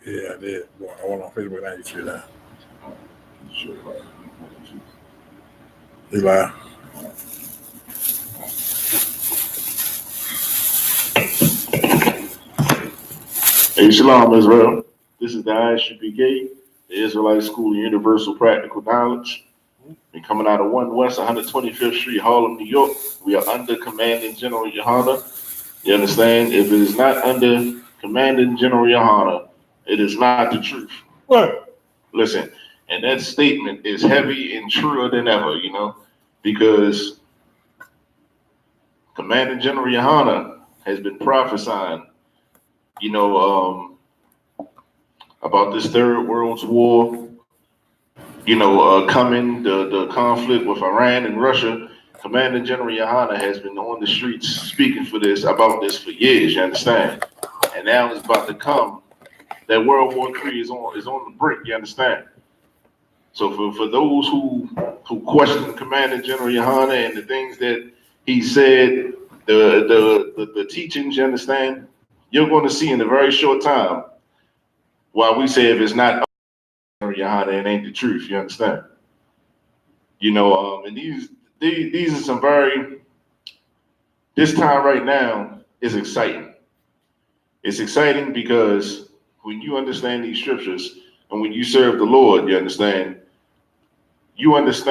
Yeah, I did. Boy, I went on Facebook now. You see that? Eli. Hey, Shalom, Israel. This is the Isupk, the Israelite School of Universal Practical Knowledge. We're coming out of 1 West 125th Street, Harlem, New York. We are under Commanding General Yohana. You understand? If it is not under Commanding General Yohana, it is not the truth. What? Listen, and that statement is heavy and truer than ever, because Commanding General Yohana has been prophesying, about this Third World War, coming, the conflict with Iran and Russia. Commander General Yohana has been on the streets speaking about this for years, you understand? And now it's about to come. That World War III is on the brink, you understand? So for those who question Commander General Yohana and the things that he said, the teachings, you understand, you're going to see in a very short time why we say if it's not Yohana, it ain't the truth, you understand? And these are some this time right now is exciting. It's exciting because when you understand these scriptures and when you serve the Lord, you understand what's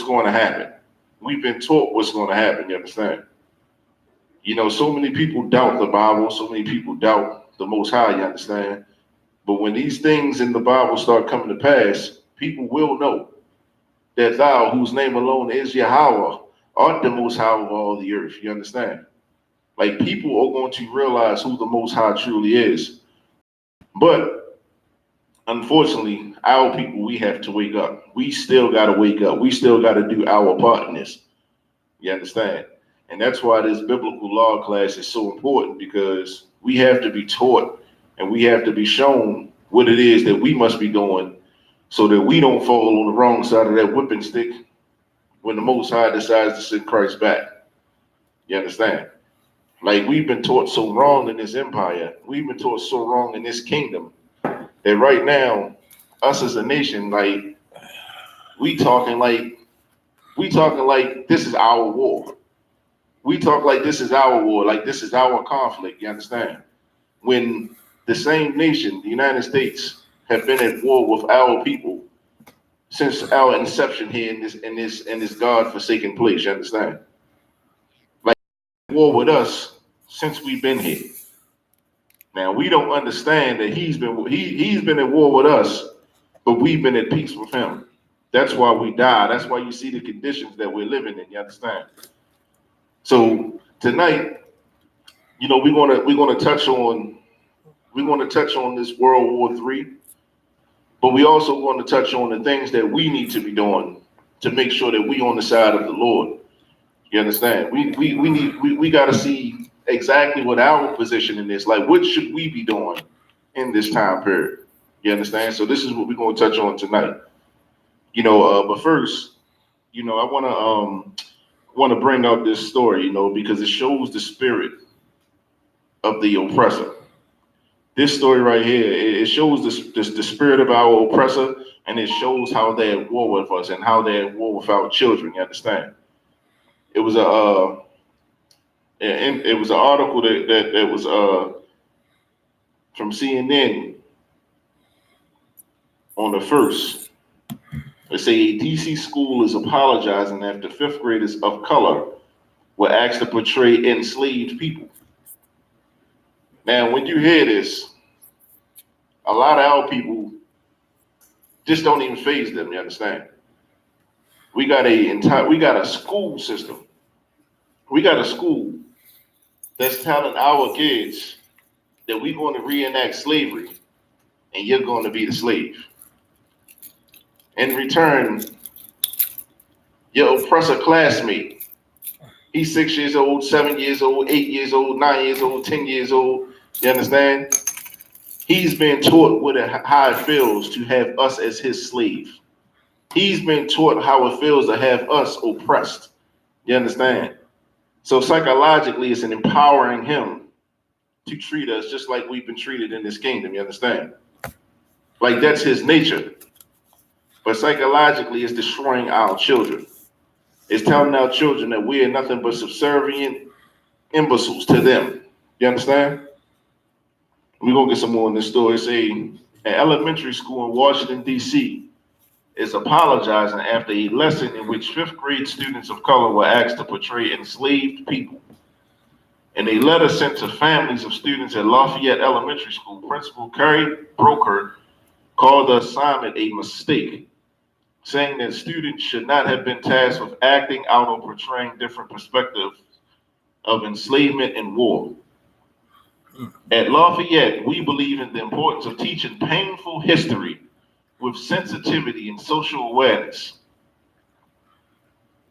going to happen. We've been taught what's going to happen, you understand? So many people doubt the Bible, so many people doubt the Most High, you understand? But when these things in the Bible start coming to pass, people will know that thou, whose name alone is Yahweh, art the Most High of all the earth. You understand? Like, people are going to realize who the Most High truly is. But unfortunately, our people, we have to wake up. We still got to wake up. We still got to do our part in this. You understand? And that's why this biblical law class is so important, because we have to be taught and we have to be shown what it is that we must be doing so that we don't fall on the wrong side of that whipping stick when the Most High decides to send Christ back. You understand? Like, we've been taught so wrong in this empire. We've been taught so wrong in this kingdom that right now, us as a nation, like, we talking like this is our war. We talk like this is our war, like this is our conflict, you understand? When the same nation, the United States, have been at war with our people since our inception here in this God-forsaken place, you understand? Like, war with us since we've been here. Now, we don't understand that he's been at war with us, but we've been at peace with him. That's why we die. That's why you see the conditions that we're living in, you understand? So tonight, we're gonna touch on this World War III, but we also going to touch on the things that we need to be doing to make sure that we on the side of the Lord. You understand? We got to see exactly what our position in this. Like, what should we be doing in this time period? You understand? So this is what we're going to touch on tonight. But first, I want to bring out this story, because it shows the spirit of the oppressor. This story right here, it shows the spirit of our oppressor, and it shows how they're at war with us and how they're at war with our children. You understand? It was an article that was from CNN on the 1st. They say a DC school is apologizing after fifth graders of color were asked to portray enslaved people. Now, when you hear this, a lot of our people just don't even faze them, you understand? We got a school system. We got a school that's telling our kids that we're going to reenact slavery and you're going to be the slave. In return, your oppressor classmate, he's 6 years old, 7 years old, 8 years old, 9 years old, 10 years old, you understand? He's been taught how it feels to have us as his slave. He's been taught how it feels to have us oppressed. You understand? So psychologically, it's empowering him to treat us just like we've been treated in this kingdom. You understand? Like that's his nature. But psychologically, it's destroying our children. It's telling our children that we are nothing but subservient imbeciles to them. You understand? We're going to get some more in this story. Say an elementary school in Washington, D.C. is apologizing after a lesson in which fifth grade students of color were asked to portray enslaved people. In a letter sent to families of students at Lafayette Elementary School, Principal Carrie Broker called the assignment a mistake, saying that students should not have been tasked with acting out or portraying different perspectives of enslavement and war. At Lafayette, we believe in the importance of teaching painful history with sensitivity and social awareness.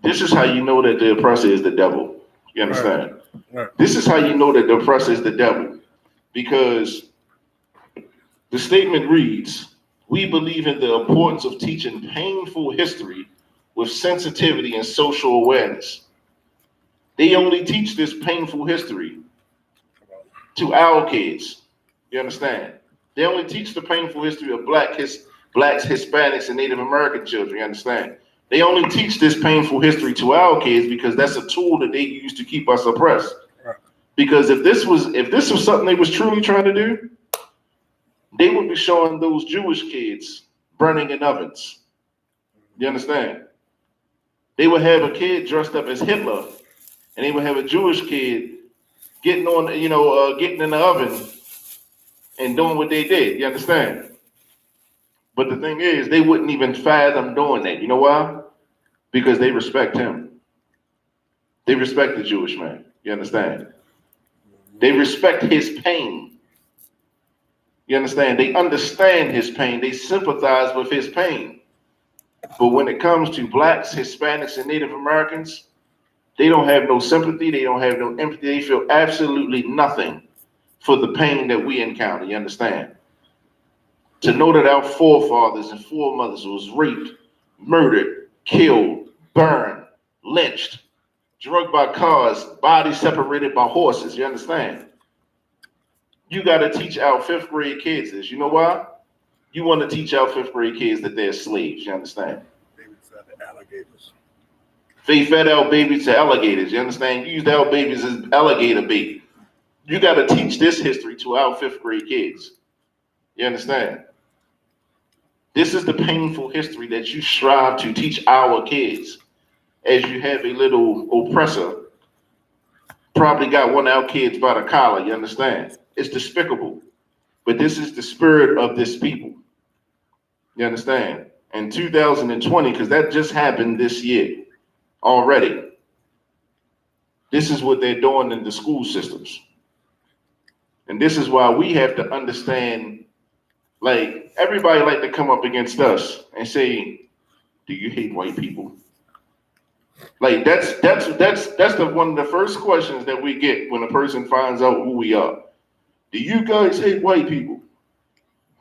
This is how you know that the oppressor is the devil. You understand? Right. This is how you know that the oppressor is the devil. Because the statement reads, we believe in the importance of teaching painful history with sensitivity and social awareness. They only teach this painful history to our kids. You understand? They only teach the painful history of blacks, Hispanics, and Native American children. You understand? They only teach this painful history to our kids because that's a tool that they use to keep us oppressed. Right. Because if this was something they was truly trying to do, they would be showing those Jewish kids burning in ovens. You understand? They would have a kid dressed up as Hitler, and they would have a Jewish kid getting in the oven and doing what they did. You understand? But the thing is, they wouldn't even fathom doing that. You know why? Because they respect him. They respect the Jewish man. You understand? They respect his pain. You understand? They understand his pain. They sympathize with his pain. But when it comes to blacks, Hispanics, and Native Americans, they don't have no sympathy. They don't have no empathy. They feel absolutely nothing for the pain that we encounter. You understand? To know that our forefathers and foremothers was raped, murdered, killed, burned, lynched, drugged by cars, bodies separated by horses. You understand? You got to teach our fifth grade kids this. You know why? You want to teach our fifth grade kids that they're slaves. You understand? Alligators. They fed our babies to alligators. You understand? You used our babies as alligator bait. You got to teach this history to our fifth grade kids. You understand? This is the painful history that you strive to teach our kids. As you have a little oppressor, probably got one of our kids by the collar. You understand? It's despicable. But this is the spirit of this people. You understand? In 2020, because that just happened this year already. This is what they're doing in the school systems. And this is why we have to understand, like, everybody like to come up against us and say, do you hate white people? Like that's one of the first questions that we get when a person finds out who we are. Do you guys hate white people?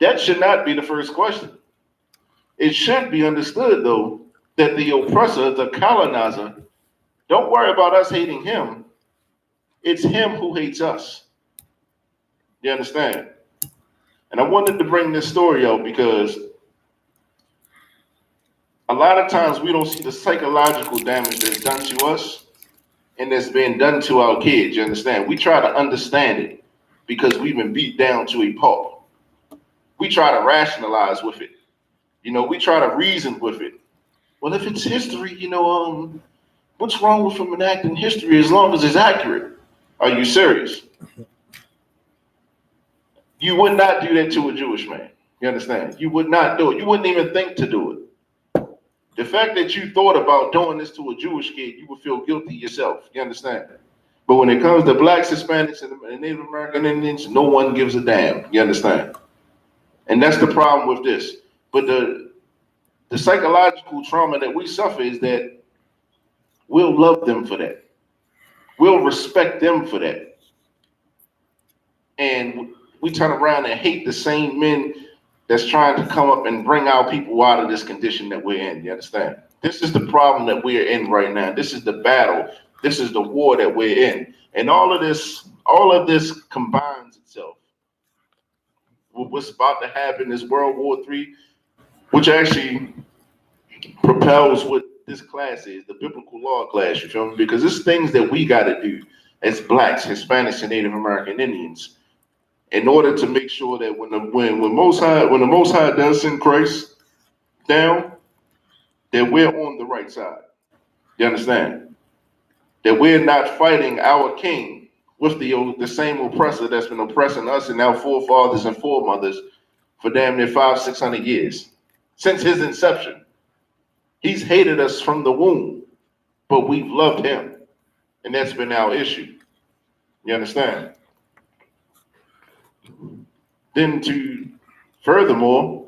That should not be the first question. It should be understood, though, that the oppressor, the colonizer, don't worry about us hating him. It's him who hates us. You understand? And I wanted to bring this story out because a lot of times we don't see the psychological damage that's done to us and that's been done to our kids. You understand? We try to understand it because we've been beat down to a pulp. We try to rationalize with it. We try to reason with it. Well, if it's history, what's wrong with enacting history as long as it's accurate? Are you serious? You would not do that to a Jewish man. You understand? You would not do it. You wouldn't even think to do it. The fact that you thought about doing this to a Jewish kid, you would feel guilty yourself. You understand? But when it comes to blacks, Hispanics, and Native American Indians, no one gives a damn. You understand? And that's the problem with this. But the psychological trauma that we suffer is that we'll love them for that. We'll respect them for that. And we turn around and hate the same men that's trying to come up and bring our people out of this condition that we're in. You understand? This is the problem that we're in right now. This is the battle. This is the war that we're in. And all of this all of this combines itself. What's about to happen is World War III, which actually propels what this class is, the biblical law class, you feel me? Because it's things that we got to do as blacks, Hispanics, and Native American Indians in order to make sure that when the Most High does send Christ down, that we're on the right side. You understand? That we're not fighting our king with the same oppressor that's been oppressing us and our forefathers and foremothers for damn near 500-600 years since his inception. He's hated us from the womb, but we've loved him, and that's been our issue. You understand? Then furthermore,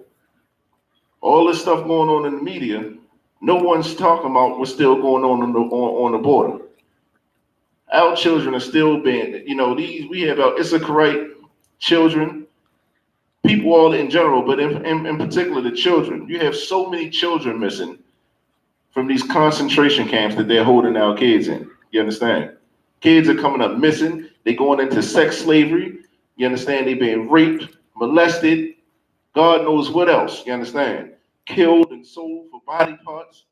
all this stuff going on in the media, no one's talking about what's still going on the border. Our children are still being, we have our Isupk children, people all in general, but in particular the children. You have so many children missing from these concentration camps that they're holding our kids in. You understand? Kids are coming up missing. They're going into sex slavery. You understand? They're being raped, molested, God knows what else. You understand? Killed and sold for body parts.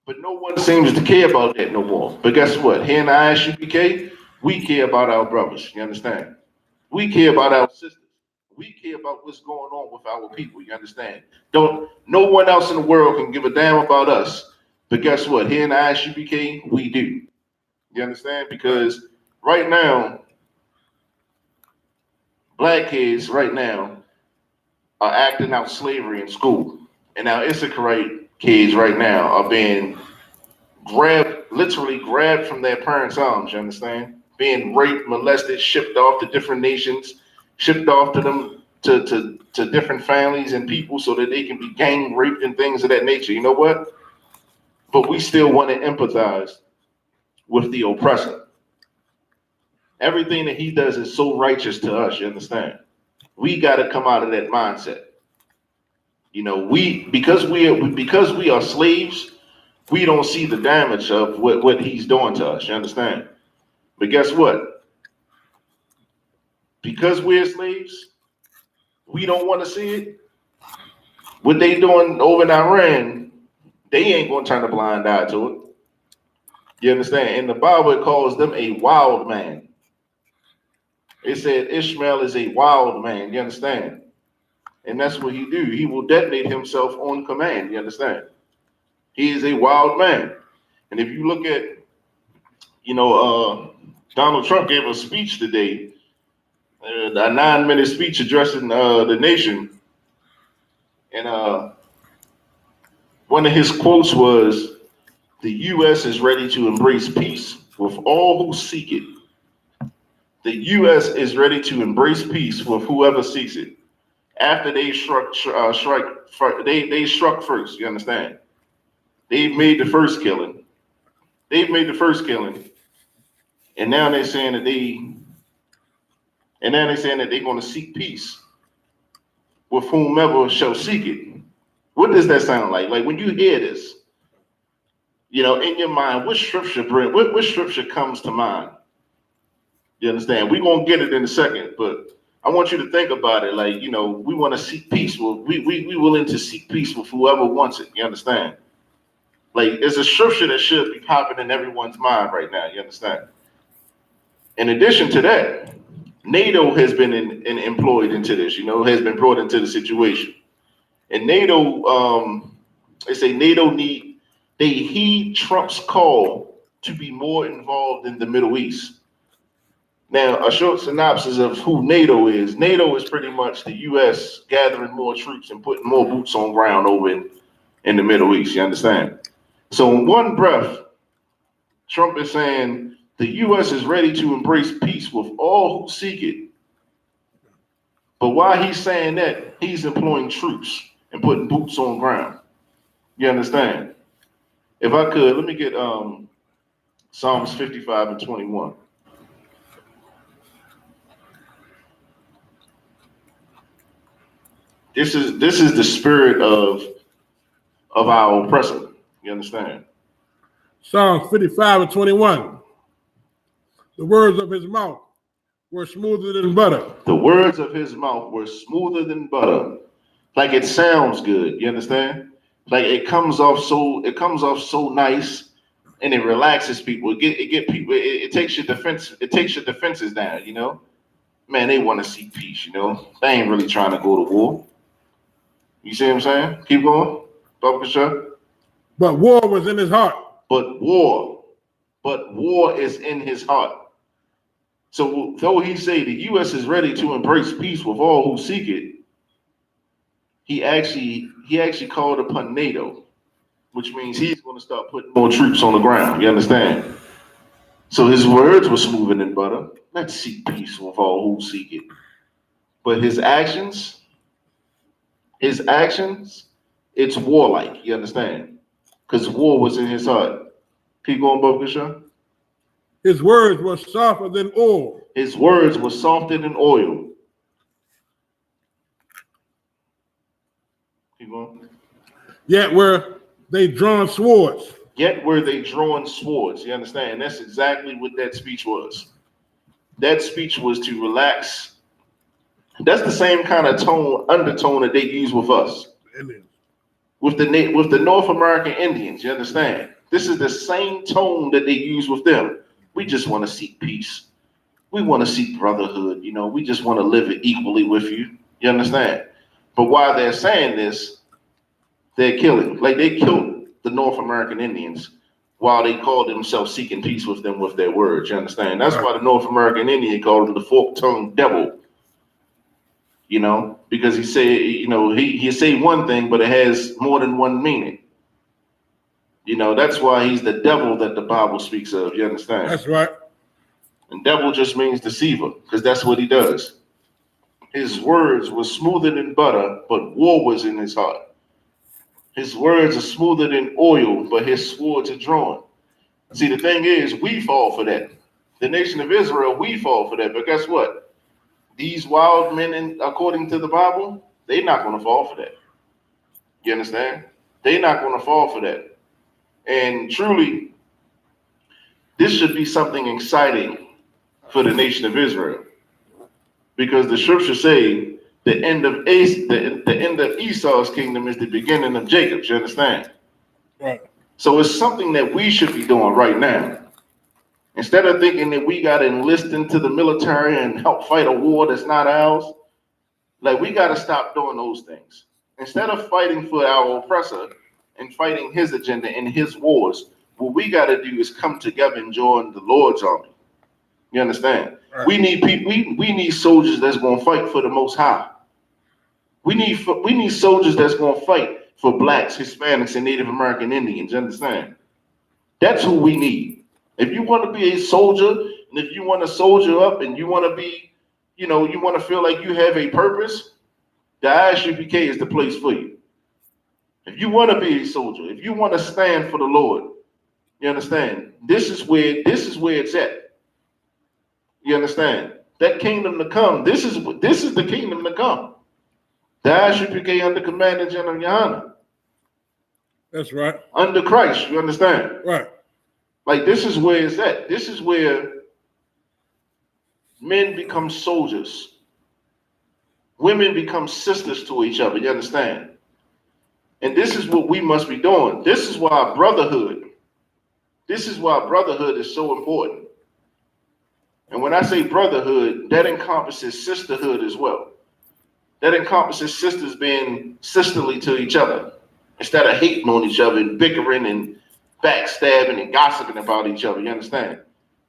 But no one seems to care about that no more. But guess what? Here in the Isupk, we care about our brothers. You understand? We care about our sisters. We care about what's going on with our people. You understand? No one else in the world can give a damn about us. But guess what? Here in the Isupk, we do. You understand? Because right now, black kids right now are acting out slavery in school. And our Issaquah kids right now are being literally grabbed from their parents' arms, you understand? Being raped, molested, shipped off to different nations, shipped off to them to different families and people so that they can be gang raped and things of that nature. You know what? But we still want to empathize with the oppressor. Everything that he does is so righteous to us, you understand? We got to come out of that mindset. Because we are slaves, we don't see the damage of what he's doing to us, you understand? But guess what? Because we're slaves, we don't want to see it. What they doing over in Iran, they ain't going to turn a blind eye to it. You understand? In the Bible, it calls them a wild man. It said Ishmael is a wild man, you understand? And that's what he do. He will detonate himself on command, you understand? He is a wild man. And if you look at, Donald Trump gave a speech today, a 9-minute speech addressing the nation. And one of his quotes was, "The U.S. is ready to embrace peace with all who seek it. The U.S. is ready to embrace peace with whoever seeks it." After they struck first, you understand? They've made the first killing. And now they're saying that they're going to seek peace with whomever shall seek it. What does that sound like? Like when you hear this, in your mind, what scripture comes to mind? You understand? We're going to get it in a second, but I want you to think about it. Like, we want to seek peace. Well, we willing to seek peace with whoever wants it. You understand? Like, it's a scripture that should be popping in everyone's mind right now. You understand? In addition to that, NATO has been employed into this, has been brought into the situation. And NATO, they say they heed Trump's call to be more involved in the Middle East. Now, a short synopsis of who NATO is. NATO is pretty much the U.S. gathering more troops and putting more boots on ground over in the Middle East, you understand? So in one breath, Trump is saying the U.S. is ready to embrace peace with all who seek it. But while he's saying that, he's employing troops and putting boots on ground. You understand? If I could, let me get Psalms 55 and 21. This is the spirit of our oppressor. You understand? Psalms 55 and 21. The words of his mouth were smoother than butter. The words of his mouth were smoother than butter. Like it sounds good. You understand? Like it comes off so nice, and it relaxes people. It get people. It takes your defense. It takes your defenses down. You know, man, they want to see peace. You know, they ain't really trying to go to war. You see what I'm saying? Keep going, Bubba Shut. But war was in his heart. But war is in his heart. So though he say the U.S. is ready to embrace peace with all who seek it, he actually called upon NATO, which means he's going to start putting more troops on the ground. You understand? So his words were smoother than butter. Let's seek peace with all who seek it. But his actions, it's warlike. You understand? Because war was in his heart. Keep going, Bubba Shaw. His words were softer than oil. His words were softer than oil. Keep going. Yet were they drawn swords. Yet were they drawn swords. You understand? That's exactly what that speech was. That speech was to relax. That's the same kind of undertone that they use with us. With the North American Indians, you understand? This is the same tone that they use with them. We just want to seek peace. We want to seek brotherhood. You know, we just want to live equally with you. You understand? But while they're saying this, they're killing. Like they killed the North American Indians while they called themselves seeking peace with them with their words. You understand? That's why the North American Indian called him the fork-tongued devil. You know, because he say, you know, he say one thing, but it has more than one meaning. You know, that's why he's the devil that the Bible speaks of. You understand? That's right. And devil just means deceiver, because that's what he does. His words were smoother than butter, but war was in his heart. His words are smoother than oil, but his swords are drawn. See, the thing is, we fall for that. The nation of Israel, we fall for that. But guess what? These wild men, according to the Bible, they're not going to fall for that. You understand? They're not going to fall for that. And truly, this should be something exciting for the nation of Israel, because the scriptures say the end of Esau's kingdom is the beginning of Jacob's. You understand? Right. So it's something that we should be doing right now. Instead of thinking that we got to enlist into the military and help fight a war that's not ours, like we got to stop doing those things. Instead of fighting for our oppressor and fighting his agenda and his wars, what we got to do is come together and join the Lord's army. You understand? Right. We need people. We need soldiers that's going to fight for the Most High. We need soldiers that's going to fight for blacks, Hispanics, and Native American Indians. You understand? That's who we need. If you want to be a soldier, and if you want to soldier up, and you want to be, you know, you want to feel like you have a purpose, the Isupk is the place for you. If you want to be a soldier, if you want to stand for the Lord, you understand? This is where it's at. You understand? That kingdom to come. This is the kingdom to come. The Isupk under Commander General Yohana. That's right. Under Christ, you understand? Right. Like this is where it's at. This is where men become soldiers. Women become sisters to each other. You understand? And this is what we must be doing. This is why brotherhood is so important. And when I say brotherhood, that encompasses sisterhood as well. That encompasses sisters being sisterly to each other instead of hating on each other and bickering and backstabbing and gossiping about each other. You understand?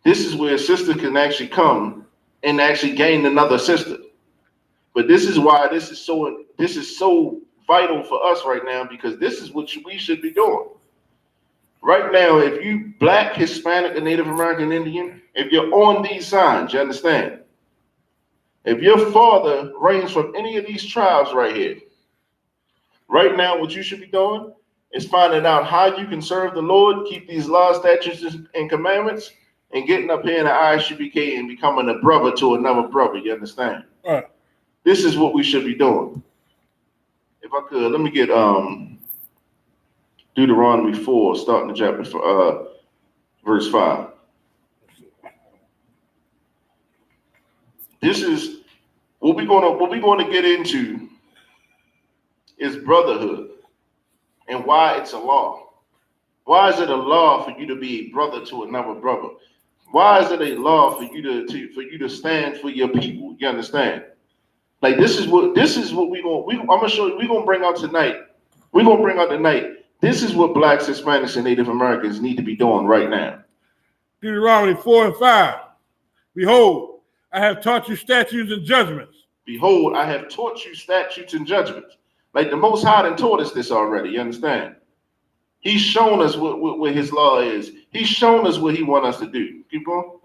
This is where a sister can actually come and actually gain another sister. But this is why this is so vital for us right now, because this is what we should be doing. Right now, if you black, Hispanic, and Native American Indian, if you're on these signs, you understand? If your father reigns from any of these tribes right here, right now what you should be doing is finding out how you can serve the Lord, keep these laws, statutes, and commandments, and getting up here in the Isupk and becoming a brother to another brother. You understand? All right. This is what we should be doing. If I could, let me get Deuteronomy 4, starting the chapter verse 5. This is what we're going to get into is brotherhood and why it's a law. Why is it a law for you to be a brother to another brother? Why is it a law for you to stand for your people? You understand? Like this is what I'm gonna show you. We're gonna bring out tonight. We're gonna bring out tonight. This is what blacks, Hispanics, and Native Americans need to be doing right now. Deuteronomy 4 and 5. Behold, I have taught you statutes and judgments. Behold, I have taught you statutes and judgments. Like the Most High done taught us this already. You understand? He's shown us what his law is. He's shown us what he wants us to do. Keep going.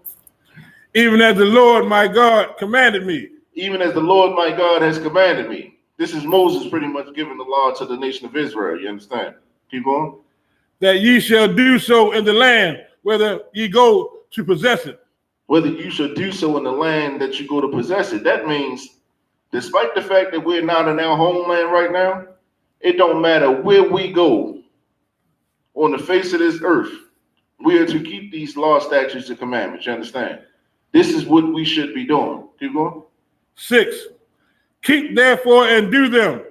Even as the Lord my God commanded me. Even as the Lord my God has commanded me. This is Moses pretty much giving the law to the nation of Israel. You understand? Keep going. That ye shall do so in the land, whether ye go to possess it. Whether you shall do so in the land that you go to possess it. That means, despite the fact that we're not in our homeland right now, it don't matter where we go on the face of this earth, we are to keep these law, statutes, and commandments. You understand? This is what we should be doing. Keep going. 6. Keep therefore and do them.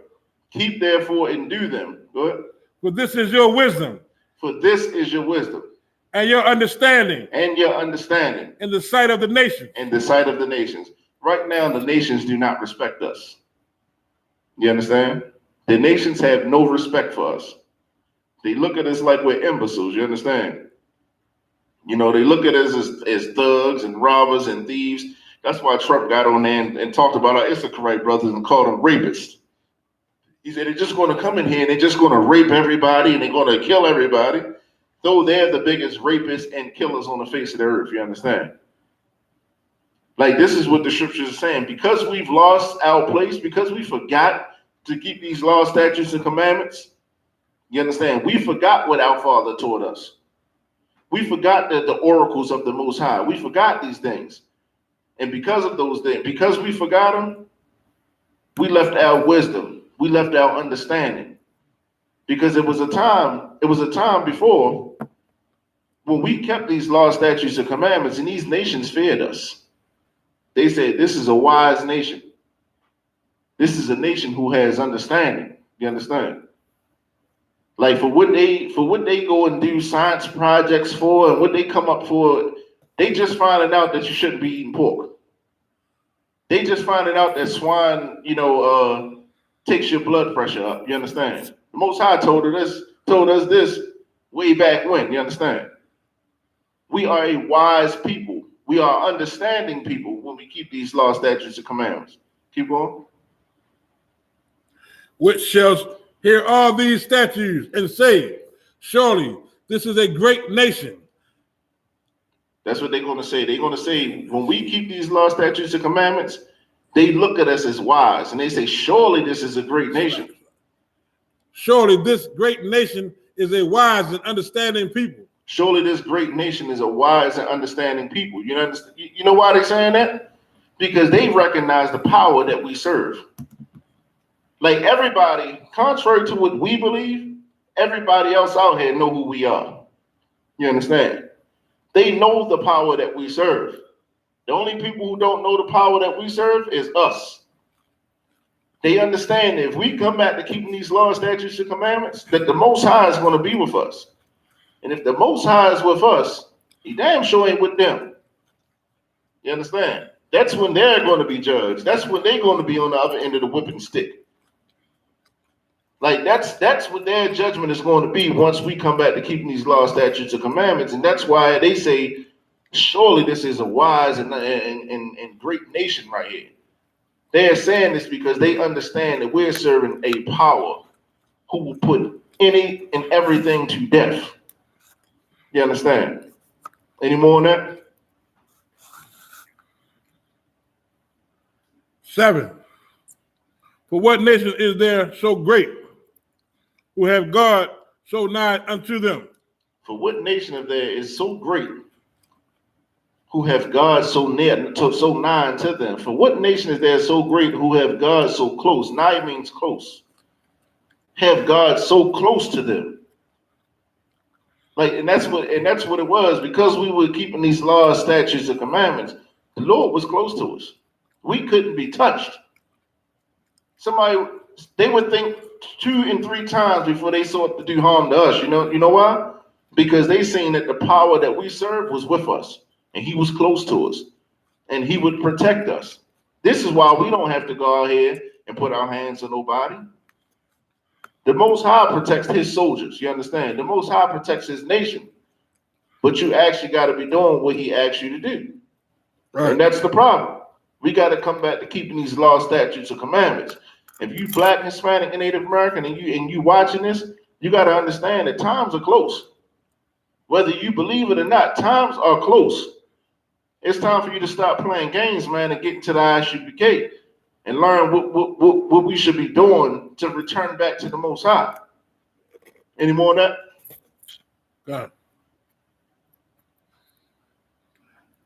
Keep therefore and do them. Go ahead. For this is your wisdom. For this is your wisdom. And your understanding. And your understanding. In the sight of the nations. In the sight of the nations. Right now, the nations do not respect us. You understand? The nations have no respect for us. They look at us like we're imbeciles. You understand? You know, they look at us as thugs and robbers and thieves. That's why Trump got on there and talked about our Isupk brothers and called them rapists. He said they're just going to come in here and they're just going to rape everybody and they're going to kill everybody, though they're the biggest rapists and killers on the face of the earth. You understand? Like, this is what the scriptures are saying. Because we've lost our place, because we forgot to keep these laws, statutes, and commandments, you understand? We forgot what our Father taught us. We forgot the oracles of the Most High. We forgot these things. And because of those things, because we forgot them, we left our wisdom. We left our understanding. Because it was a time before when we kept these laws, statutes, and commandments, and these nations feared us. They said, this is a wise nation. This is a nation who has understanding. You understand? Like for what they go and do science projects for and what they come up for, they just finding out that you shouldn't be eating pork. They just finding out that swine, takes your blood pressure up. You understand? The Most High told us this way back when. You understand? We are a wise people. We are understanding people when we keep these laws, statutes, and commandments. Keep going. Which shall hear all these statutes and say, surely this is a great nation. That's what they're going to say. They're going to say, when we keep these laws, statutes, and commandments, they look at us as wise. And they say, surely this is a great nation. Surely this great nation is a wise and understanding people. Surely this great nation is a wise and understanding people. You know why they're saying that? Because they recognize the power that we serve. Like everybody, contrary to what we believe, everybody else out here know who we are. You understand? They know the power that we serve. The only people who don't know the power that we serve is us. They understand that if we come back to keeping these laws, statutes, and commandments, that the Most High is going to be with us. And if the Most High is with us, he damn sure ain't with them. You understand? That's when they're going to be judged. That's when they're going to be on the other end of the whipping stick. Like that's what their judgment is going to be once we come back to keeping these laws, statutes, and commandments. And that's why they say, surely this is a wise and great nation right here. They're saying this because they understand that we're serving a power who will put any and everything to death. You understand? Any more on that? 7. For what nation is there so great, who have God so nigh unto them? For what nation of there is so great, who have God so nigh unto them? For what nation is there so great, who have God so close? Nigh means close. Have God so close to them. Like, and that's what it was, because we were keeping these laws, statutes, and commandments. The Lord was close to us. We couldn't be touched. They would think 2 and 3 times before they sought to do harm to us. You know why? Because they seen that the power that we serve was with us, and he was close to us, and he would protect us. This is why we don't have to go out here and put our hands on nobody. The Most High protects his soldiers. You understand? The Most High protects his nation. But you actually got to be doing what he asks you to do. Right. And that's the problem. We got to come back to keeping these laws, statutes, and commandments. If you Black, Hispanic, and Native American, and you watching this, you got to understand that times are close. Whether you believe it or not, times are close. It's time for you to stop playing games, man, and get into the Isupk and learn what we should be doing to return back to the Most High. Any more on that? Got it.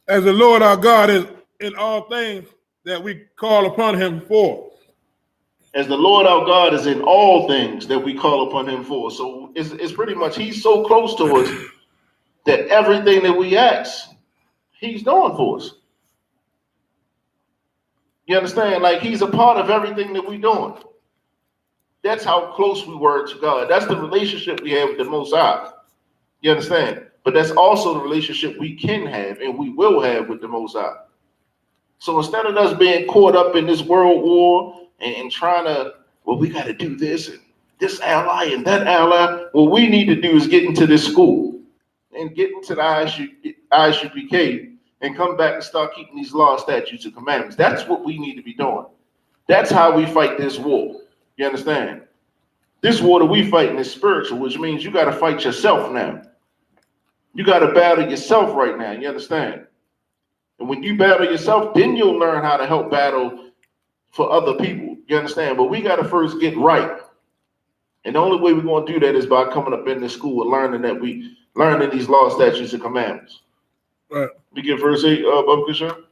As the Lord our God is in all things that we call upon him for. As the Lord our God is in all things that we call upon him for. So it's pretty much, he's so close to us that everything that we ask, he's doing for us. You understand? Like, he's a part of everything that we're doing. That's how close we were to God. That's the relationship we have with the Most High. You understand? But that's also the relationship we can have and we will have with the Most High. So instead of us being caught up in this world war and trying to, well, we got to do this and this ally and that ally, what we need to do is get into this school and get into the Isupk and come back and start keeping these laws, statutes, and commandments. That's what we need to be doing. That's how we fight this war. You understand? This war that we fighting is spiritual, which means you got to fight yourself now. You got to battle yourself right now. You understand? And when you battle yourself, then you'll learn how to help battle for other people. You understand? But we got to first get right. And the only way we're going to do that is by coming up in this school and learning these laws, statutes, and commandments. Right. We get verse 8, Bubba.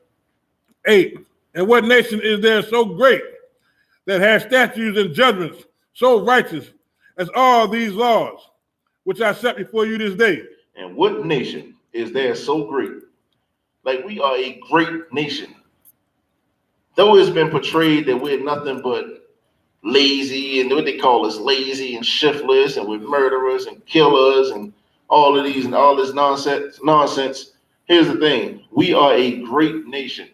8. And what nation is there so great that has statutes and judgments so righteous as all these laws, which I set before you this day? And what nation is there so great? Like, we are a great nation. Though it's been portrayed that we're nothing but lazy, and what they call us lazy and shiftless, and we're murderers and killers and all of these and all this nonsense. Here's the thing. We are a great nation.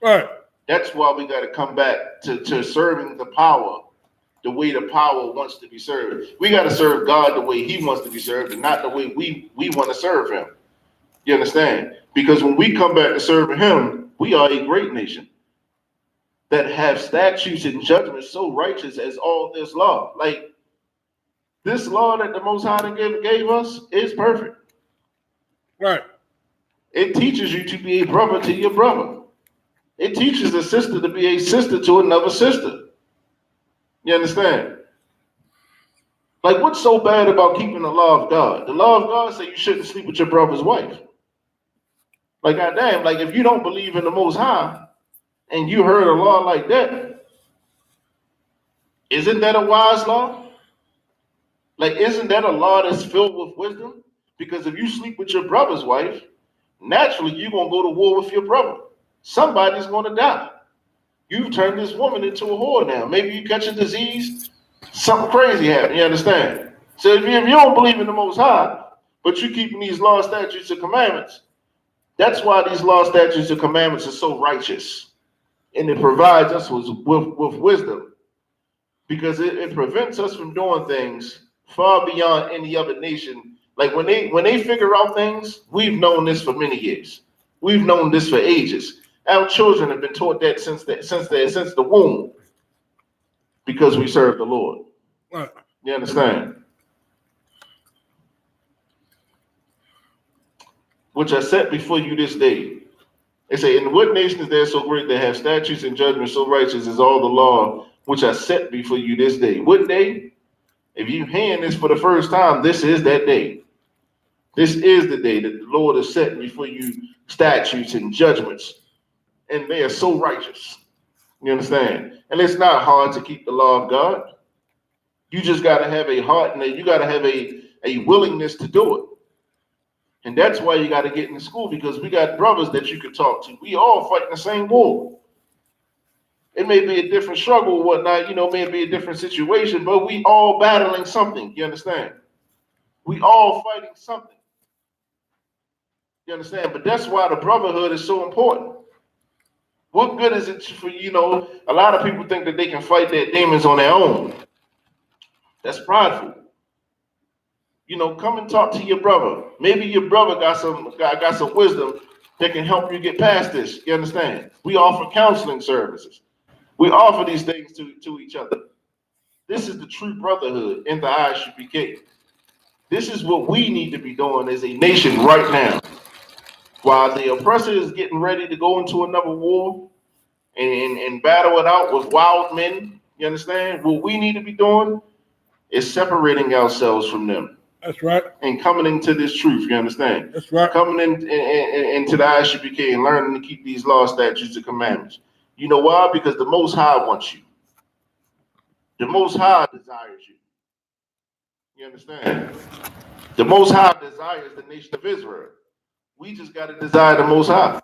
Right. That's why we got to come back to serving the power the way the power wants to be served. We got to serve God the way he wants to be served and not the way we want to serve him. You understand? Because when we come back to serving him, we are a great nation that have statutes and judgments so righteous as all this law. Like, this law that the Most High gave us is perfect. Right. It teaches you to be a brother to your brother. It teaches a sister to be a sister to another sister. You understand? Like, what's so bad about keeping the law of God? The law of God says you shouldn't sleep with your brother's wife. Like, goddamn, like, if you don't believe in the Most High and you heard a law like that, isn't that a wise law? Like, isn't that a law that's filled with wisdom? Because if you sleep with your brother's wife, naturally you're going to go to war with your brother. Somebody's going to die. You've turned this woman into a whore now. Maybe you catch a disease, something crazy happened, you understand? So if you don't believe in the Most High, but you're keeping these laws, statutes, and commandments, that's why these laws, statutes, and commandments are so righteous. And it provides us with wisdom. Because it prevents us from doing things far beyond any other nation. Like, when they figure out things, we've known this for many years. We've known this for ages. Our children have been taught that since the womb, because we serve the Lord. Right. You understand? Which I set before you this day. They say, in what nation is there so great that have statutes and judgments so righteous as all the law which I set before you this day? What day? If you hearing this for the first time, this is that day. This is the day that the Lord has set before you statutes and judgments. And they are so righteous. You understand? And it's not hard to keep the law of God. You just got to have a heart, and you got to have a willingness to do it. And that's why you got to get in school, because we got brothers that you could talk to. We all fighting the same war. It may be a different struggle or whatnot, may be a different situation, but we all battling something. You understand? We all fighting something. You understand? But that's why the brotherhood is so important. What good is it for, a lot of people think that they can fight their demons on their own. That's prideful. Come and talk to your brother. Maybe your brother got some wisdom that can help you get past this. You understand? We offer counseling services. We offer these things to each other. This is the true brotherhood in the Isupk. This is what we need to be doing as a nation right now. While the oppressor is getting ready to go into another war and battle it out with wild men, you understand? What we need to be doing is separating ourselves from them. That's right. And coming into this truth, you understand? That's right. Coming into the Isupk and learning to keep these laws, statutes, and commandments. You know why? Because the Most High wants you. The Most High desires you. You understand? The Most High desires the nation of Israel. We just got to desire the Most High.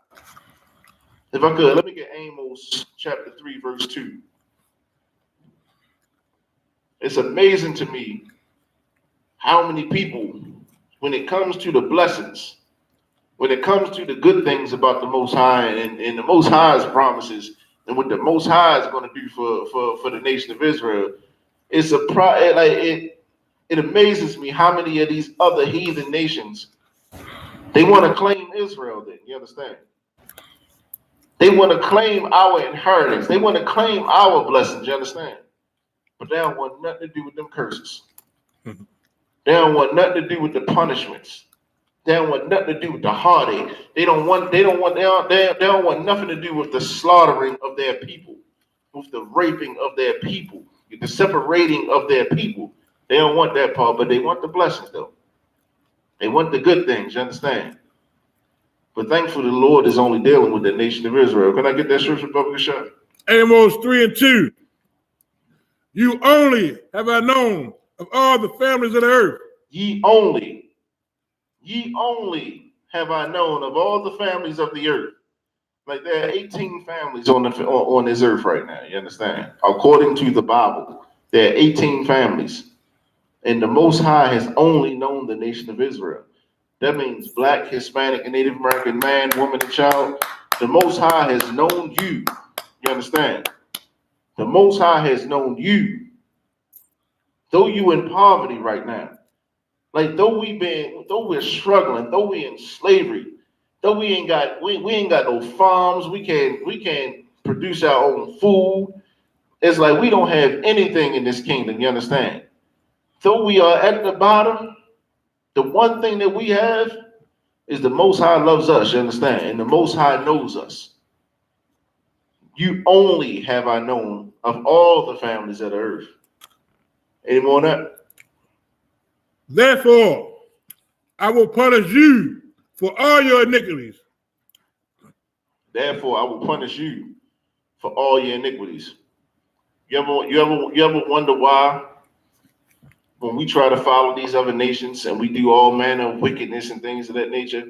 If I could, let me get Amos chapter 3, verse 2. It's amazing to me how many people, when it comes to the blessings, when it comes to the good things about the Most High and the Most High's promises and what the Most High is going to do for the nation of Israel, it amazes me how many of these other heathen nations, they want to claim Israel then, you understand? They want to claim our inheritance. They want to claim our blessings, you understand? But they don't want nothing to do with them curses. They don't want nothing to do with the punishments. They don't want nothing to do with the heartache. They don't want nothing to do with the slaughtering of their people, with the raping of their people, the separating of their people. They don't want that part, but they want the blessings though. They want the good things, you understand? But thankfully, the Lord is only dealing with the nation of Israel. Can I get that scripture, Brother Shot? Amos 3 and 2. You only have I known of all the families of the earth. Ye only have I known of all the families of the earth. Like there are 18 families on this earth right now, you understand? According to the Bible, there are 18 families. And the Most High has only known the nation of Israel. That means Black, Hispanic, and Native American man, woman, and child. The Most High has known you. You understand? The Most High has known you. Though you in poverty right now, like though we're struggling, though we're in slavery, though we ain't got no farms, we can't produce our own food. It's like we don't have anything in this kingdom. You understand? Though we are at the bottom, the one thing that we have is the Most High loves us, you understand? And the Most High knows us. You only have I known of all the families of the earth. Any more on that? Therefore, I will punish you for all your iniquities. Therefore, I will punish you for all your iniquities. You ever wonder why? When we try to follow these other nations and we do all manner of wickedness and things of that nature,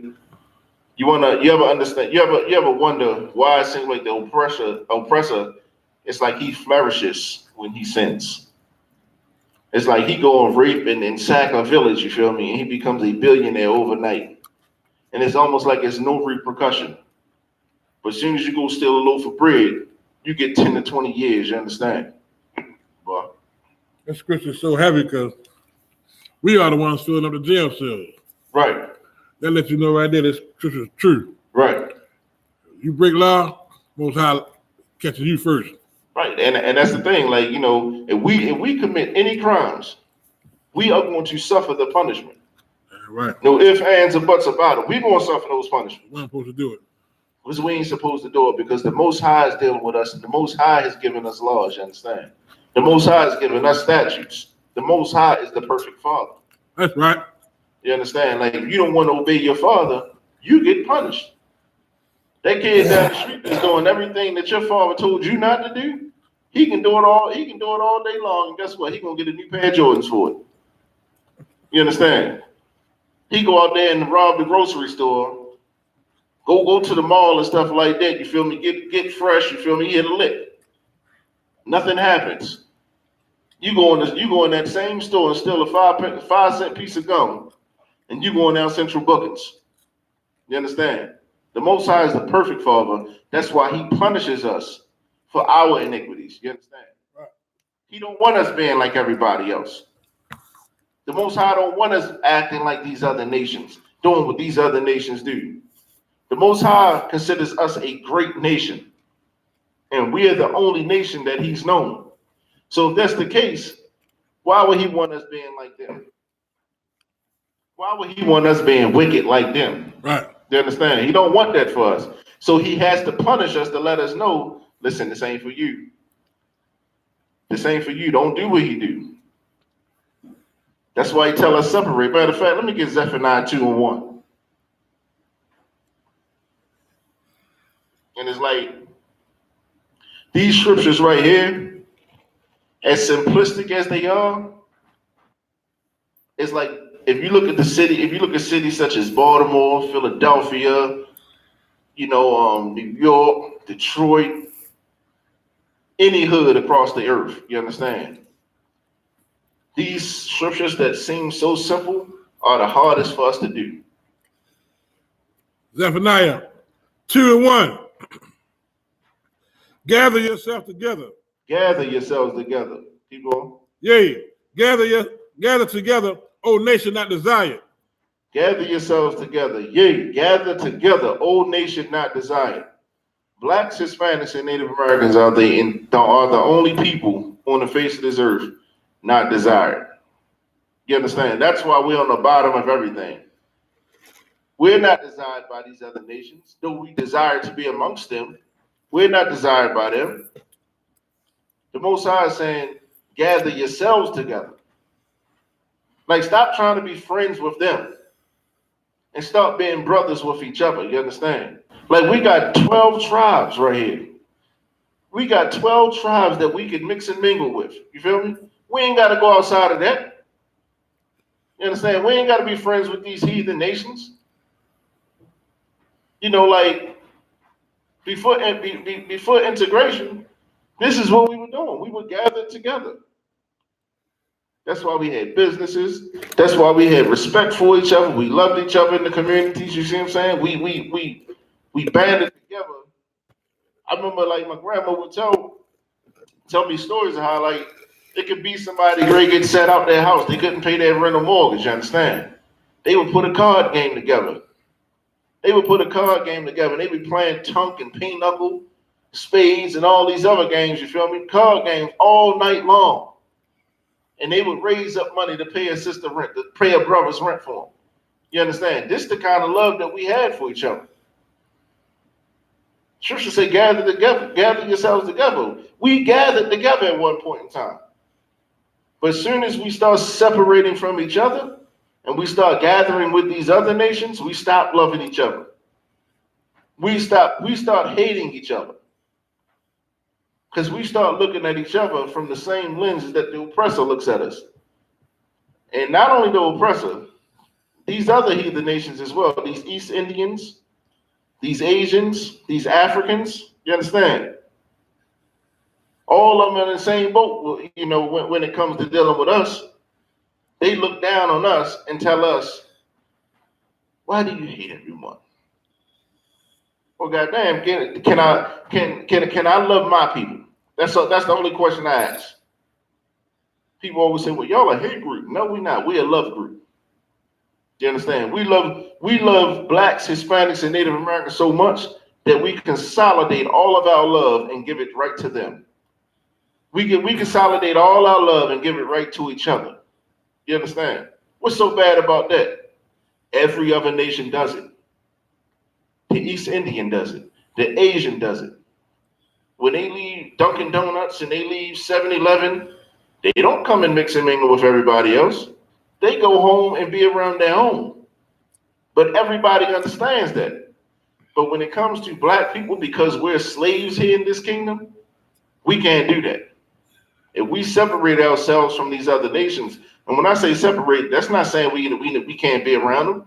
you ever understand? You ever wonder why it seems like the oppressor, it's like he flourishes when he sins. It's like he go and rape and sack a village, you feel me? And he becomes a billionaire overnight. And it's almost like there's no repercussion. But as soon as you go steal a loaf of bread, you get 10 to 20 years, you understand? Boy. That scripture is so heavy because we are the ones filling up the jail cells. Right. That lets you know right there that scripture is true. Right. You break law, Most High catches you first. Right. And that's the thing. Like, if we commit any crimes, we are going to suffer the punishment. Right. No ifs, ands, or buts about it. We're going to suffer those punishments. We're not supposed to do it. Because we ain't supposed to do it because the Most High is dealing with us and the Most High has given us laws, you understand? The Most High has given us statutes. The Most High is the perfect Father. That's right. You understand? Like, if you don't want to obey your father, you get punished. That kid down the street is doing everything that your father told you not to do. He can do it all day long. And guess what? He gonna get a new pair of Jordans for it. You understand? He go out there and rob the grocery store, go to the mall and stuff like that. You feel me? Get fresh. You feel me? He hit a lick. Nothing happens. You go in that same store and steal a 5 cent piece of gum, and you going down Central Bookings. You understand? The Most High is the perfect Father. That's why He punishes us for our iniquities. You understand? Right. He don't want us being like everybody else. The Most High don't want us acting like these other nations, doing what these other nations do. The Most High considers us a great nation, and we are the only nation that He's known. So if that's the case, why would He want us being like them? Why would He want us being wicked like them? Right. You understand? He don't want that for us. So He has to punish us to let us know, listen, this ain't for you. This ain't for you. Don't do what he do. That's why He tell us separate. Matter of fact, let me get Zephaniah 2:1. And it's like, these scriptures right here, as simplistic as they are, it's like, if you look at cities such as Baltimore, Philadelphia, New York, Detroit, any hood across the earth, you understand? These scriptures that seem so simple are the hardest for us to do. Zephaniah 2:1. Gather yourself together. Gather yourselves together. Keep going. Yea, gather together, O nation not desired. Gather yourselves together. Yea, gather together, O nation not desired. Blacks, Hispanics, and Native Americans are the only people on the face of this earth not desired. You understand? That's why we're on the bottom of everything. We're not desired by these other nations, though we desire to be amongst them. We're not desired by them. The Most High is saying, gather yourselves together. Like, stop trying to be friends with them and start being brothers with each other. You understand? Like, we got 12 tribes right here. We got 12 tribes that we can mix and mingle with. You feel me? We ain't got to go outside of that. You understand? We ain't got to be friends with these heathen nations. Like, before integration, this is what we were doing. We would gather together. That's why we had businesses. That's why we had respect for each other. We loved each other in the communities. You see what I'm saying? We banded together. I remember, like, my grandma would tell me stories of how, like, it could be somebody great get set out their house. They couldn't pay their rental mortgage. You understand? They would put a card game together. They would be playing tunk and pinochle, spades, and all these other games. You feel me? Card games all night long. And they would raise up money to pay a sister rent, to pay a brother's rent for them. You understand? This is the kind of love that we had for each other. Scripture say, gather together, gather yourselves together. We gathered together at one point in time. But as soon as we start separating from each other and we start gathering with these other nations, we stop loving each other. We start hating each other. Because we start looking at each other from the same lenses that the oppressor looks at us. And not only the oppressor, these other heathen nations as well, these East Indians, these Asians, these Africans, you understand? All of them are in the same boat, when it comes to dealing with us. They look down on us and tell us, why do you hate everyone? Well, goddamn, can I love my people? That's the only question I ask. People always say, well, y'all a hate group. No, we're not. We're a love group. You understand? We love blacks, Hispanics, and Native Americans so much that we consolidate all of our love and give it right to them. We consolidate all our love and give it right to each other. You understand? What's so bad about that? Every other nation does it. The East Indian does it. The Asian does it. When they leave Dunkin' Donuts and they leave 7-Eleven, they don't come and mix and mingle with everybody else. They go home and be around their own. But everybody understands that. But when it comes to black people, because we're slaves here in this kingdom, we can't do that. If we separate ourselves from these other nations, and when I say separate, that's not saying we can't be around them.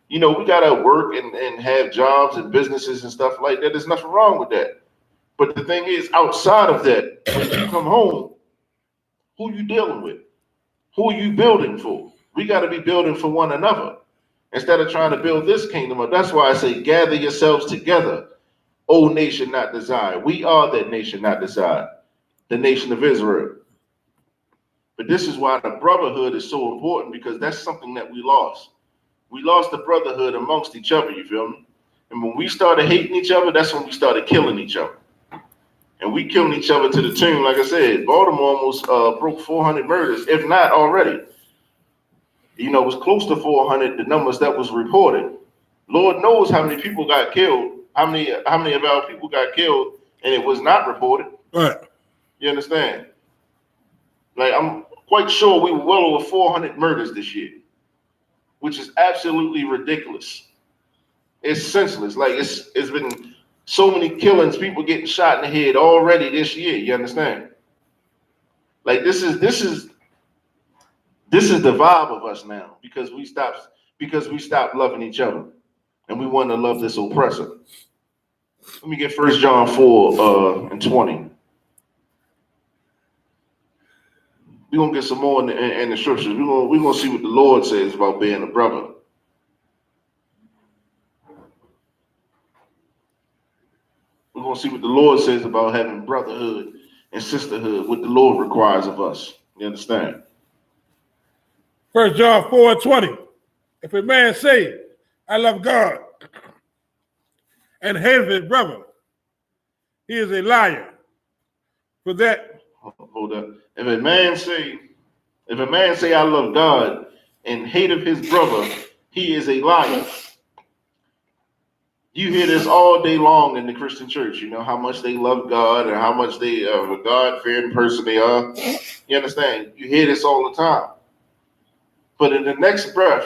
We got to work and have jobs and businesses and stuff like that. There's nothing wrong with that. But the thing is, outside of that, when you come home, who you dealing with? Who are you building for? We got to be building for one another instead of trying to build this kingdom up. That's why I say, gather yourselves together, O nation not desired. We are that nation not desired, the nation of Israel. But this is why the brotherhood is so important, because that's something that we lost. We lost the brotherhood amongst each other, you feel me? And when we started hating each other, that's when we started killing each other. And we killing each other to the tune, like I said, Baltimore almost broke 400 murders, if not already. You know, it was close to 400, the numbers that was reported. Lord knows how many people got killed, how many of our people got killed, and it was not reported. Right. You understand? Like, I'm quite sure we were well over 400 murders this year, which is absolutely ridiculous. It's senseless. Like, it's been so many killings, people getting shot in the head already this year. You understand? Like, this is the vibe of us now, because we stopped loving each other, and we want to love this oppressor. Let me get 1 John 4 and 20. We're gonna get some more in the scriptures. We're gonna see what the Lord says about being a brother. We're going to see what the Lord says about having brotherhood and sisterhood, what the Lord requires of us. You understand? 1 John 4:20. If a man say, I love God, and hates his brother, he is a liar. For that. Hold up. If a man say, I love God, and hate of his brother, he is a liar. You hear this all day long in the Christian church, you know, how much they love God and how much they a God-fearing person they are. You understand? You hear this all the time. But in the next breath,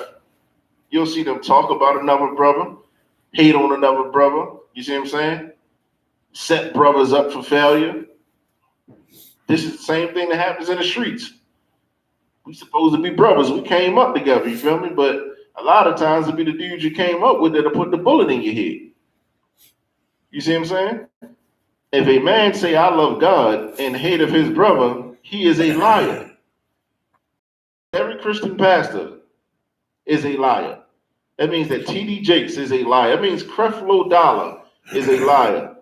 you'll see them talk about another brother, hate on another brother. You see what I'm saying? Set brothers up for failure. This is the same thing that happens in the streets. We supposed to be brothers. We came up together, you feel me? But a lot of times it'll be the dudes you came up with that'll put the bullet in your head. You see what I'm saying? If a man say, I love God, and hate of his brother, he is a liar. Every Christian pastor is a liar. That means that T.D. Jakes is a liar. That means Creflo Dollar is a liar.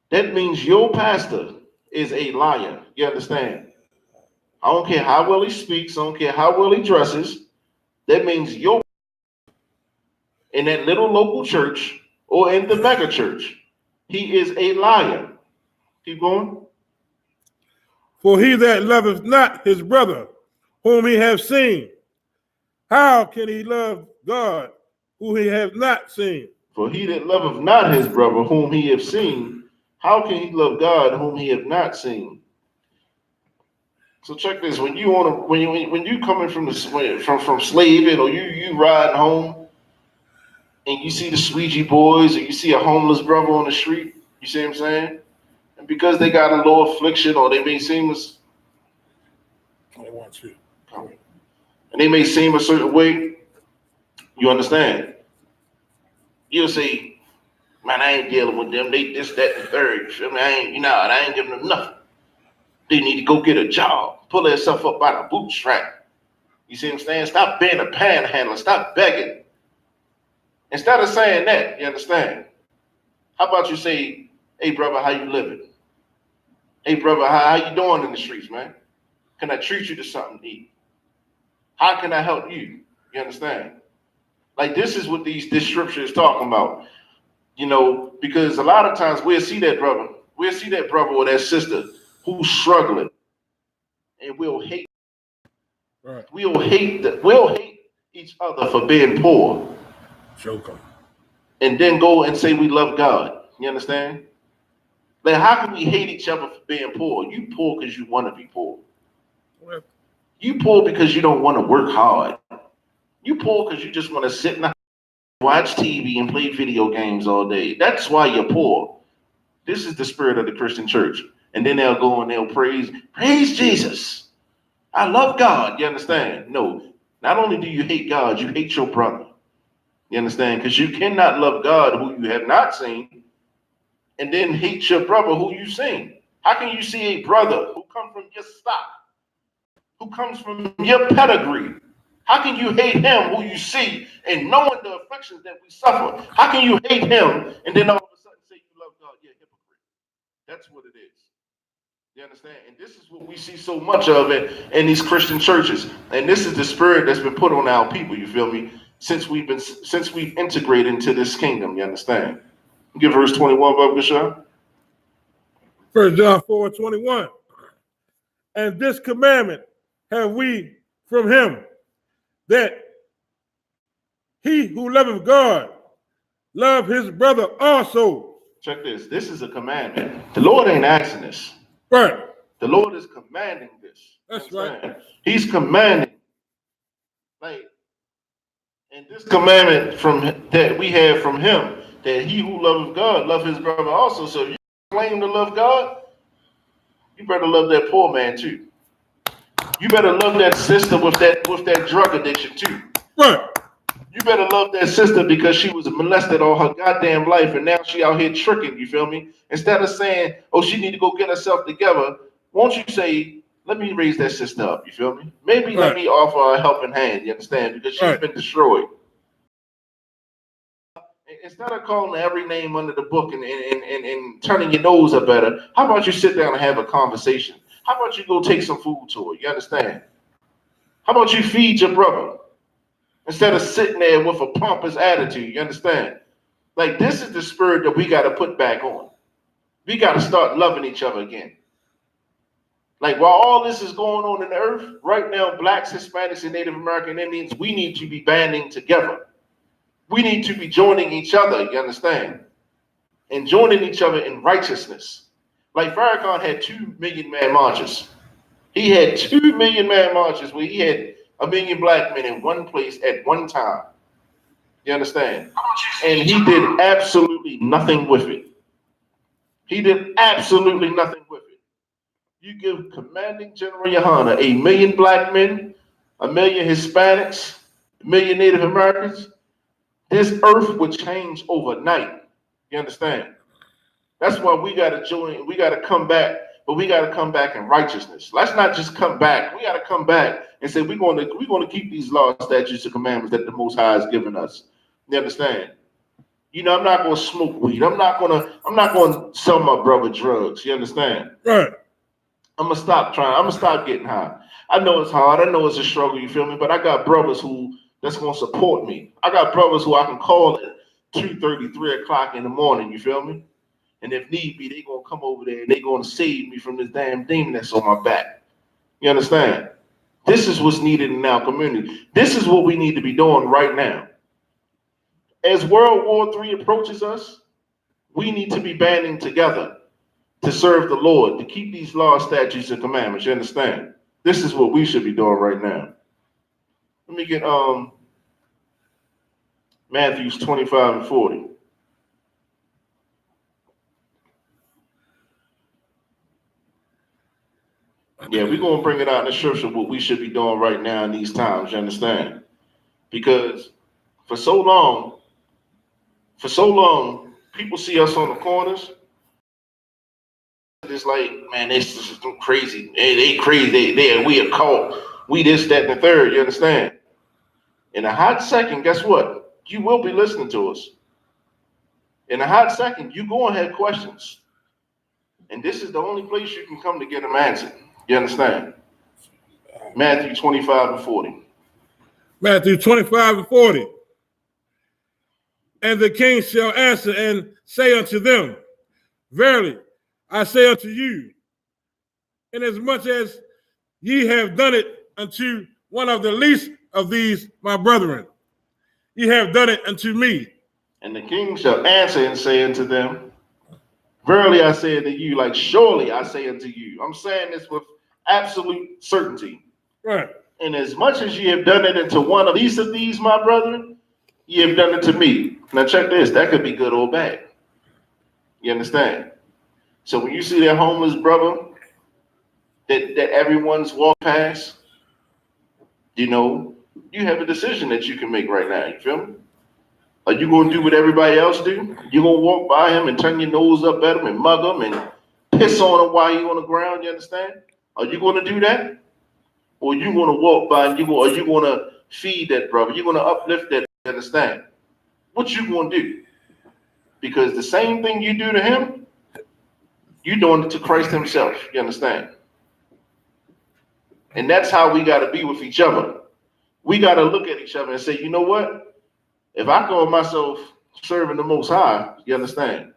That means your pastor is a liar. You understand? I don't care how well he speaks. I don't care how well he dresses. That means your in that little local church or in the mega church, he is a liar. Keep going. For he that loveth not his brother, whom he hath seen, how can he love God, who he hath not seen? For he that loveth not his brother, whom he hath seen, how can he love God, whom he hath not seen? So check this: when you coming from slaving, or you riding home, and you see the Squeegee boys, or you see a homeless brother on the street, you see what I'm saying? And because they got a low affliction, or they may seem as and they may seem a certain way, you understand? You'll say, man, I ain't dealing with them. They this, that, and the third. You feel me? I ain't giving them nothing. They need to go get a job, pull themselves up by the bootstrap. You see what I'm saying? Stop being a panhandler. Stop begging. Instead of saying that, you understand? How about you say, hey, brother, how you living? Hey, brother, how you doing in the streets, man? Can I treat you to something to eat? How can I help you? You understand? Like, this is what this scripture is talking about. You know, because a lot of times we'll see that brother or that sister who's struggling, and we'll hate. Right. We'll hate each other for being poor. Joker. And then go and say we love God. You understand? Like, how can we hate each other for being poor? You poor because you want to be poor. Well, you poor because you don't want to work hard. You poor because you just want to sit and watch TV and play video games all day. That's why you're poor. This is the spirit of the Christian church. And then they'll go and they'll praise Jesus. I love God. You understand? No, not only do you hate God, you hate your brother. You understand? Because you cannot love God who you have not seen and then hate your brother who you seen? How can you see a brother who comes from your stock, who comes from your pedigree? How can you hate him who you see and knowing the afflictions that we suffer? How can you hate him and then all of a sudden say you love God? You're a hypocrite. That's what it is. You understand? And this is what we see so much of it in these Christian churches. And this is the spirit that's been put on our people, you feel me? Since we've integrated into this kingdom, you understand? Give verse 21, Brother Bishop. 1 John 4:21. And this commandment have we from him, that he who loveth God love his brother also. Check this. This is a commandment. The Lord ain't asking this. Right. The Lord is commanding this. That's right. He's commanding. Like, and this commandment that we have from him, that he who loves God love his brother also. So if you claim to love God, you better love that poor man too. You better love that sister with that drug addiction too. Right. You better love that sister because she was molested all her goddamn life and now she out here tricking, you feel me? Instead of saying, oh, she need to go get herself together, won't you say, let me raise that sister up, you feel me? Maybe let me offer a helping hand, you understand? Because she's been destroyed. Instead of calling every name under the book and turning your nose up at her, how about you sit down and have a conversation? How about you go take some food to her, you understand? How about you feed your brother? Instead of sitting there with a pompous attitude, you understand? Like, this is the spirit that we got to put back on. We got to start loving each other again. Like, while all this is going on in the earth, right now, blacks, Hispanics, and Native American Indians, we need to be banding together. We need to be joining each other, you understand? And joining each other in righteousness. Like, Farrakhan had 2 million man marches. He had 2 million man marches where he had 1 million black men in one place at one time. You understand? And he did absolutely nothing with it. He did absolutely nothing with it. You give Commanding General Yohana 1 million black men, 1 million Hispanics, 1 million Native Americans, this earth would change overnight. You understand? That's why we got to join, we got to come back, but we got to come back in righteousness. Let's not just come back. We got to come back and say we're going to keep these laws, statutes, and commandments that the Most High has given us. You understand? You know, I'm not going to smoke weed. I'm not going to sell my brother drugs. You understand? Right. I'm going to stop trying. I'm going to stop getting high. I know it's hard. I know it's a struggle. You feel me? But I got brothers that's going to support me. I got brothers who I can call at 2:30, 3 o'clock in the morning. You feel me? And if need be, they going to come over there and they going to save me from this damn demon that's on my back. You understand? This is what's needed in our community. This is what we need to be doing right now. As World War III approaches us, we need to be banding together to serve the Lord, to keep these laws, statutes, and commandments. You understand? This is what we should be doing right now. Let me get Matthew 25 and 40. Yeah, we're going to bring it out in the scripture what we should be doing right now in these times. You understand? Because for so long, people see us on the corners. It's like, man, this is crazy. They crazy. We a cult. We this, that, and the third. You understand? In a hot second, guess what? You will be listening to us. In a hot second, you go and have questions. And this is the only place you can come to get them answered. You understand? Matthew 25 and 40. Matthew 25 and 40. And the king shall answer and say unto them, verily, I say unto you, inasmuch as ye have done it unto one of the least of these my brethren, ye have done it unto me. And the king shall answer and say unto them, verily I say unto you, like surely I say unto you. I'm saying this with absolute certainty. Right. And as much as ye have done it unto one of least of these my brethren, ye have done it to me. Now check this, that could be good or bad. You understand? So when you see that homeless brother that everyone's walked past, you know, you have a decision that you can make right now. You feel me? Are you going to do what everybody else do? You going to walk by him and turn your nose up at him and mug him and piss on him while he's on the ground? You understand? Are you going to do that? Or you going to walk by and are you going to feed that brother? You're going to uplift that. You understand? What you going to do? Because the same thing you do to him, you're doing it to Christ himself. You understand? And that's how we got to be with each other. We got to look at each other and say, you know what? If I call myself serving the Most High, you understand?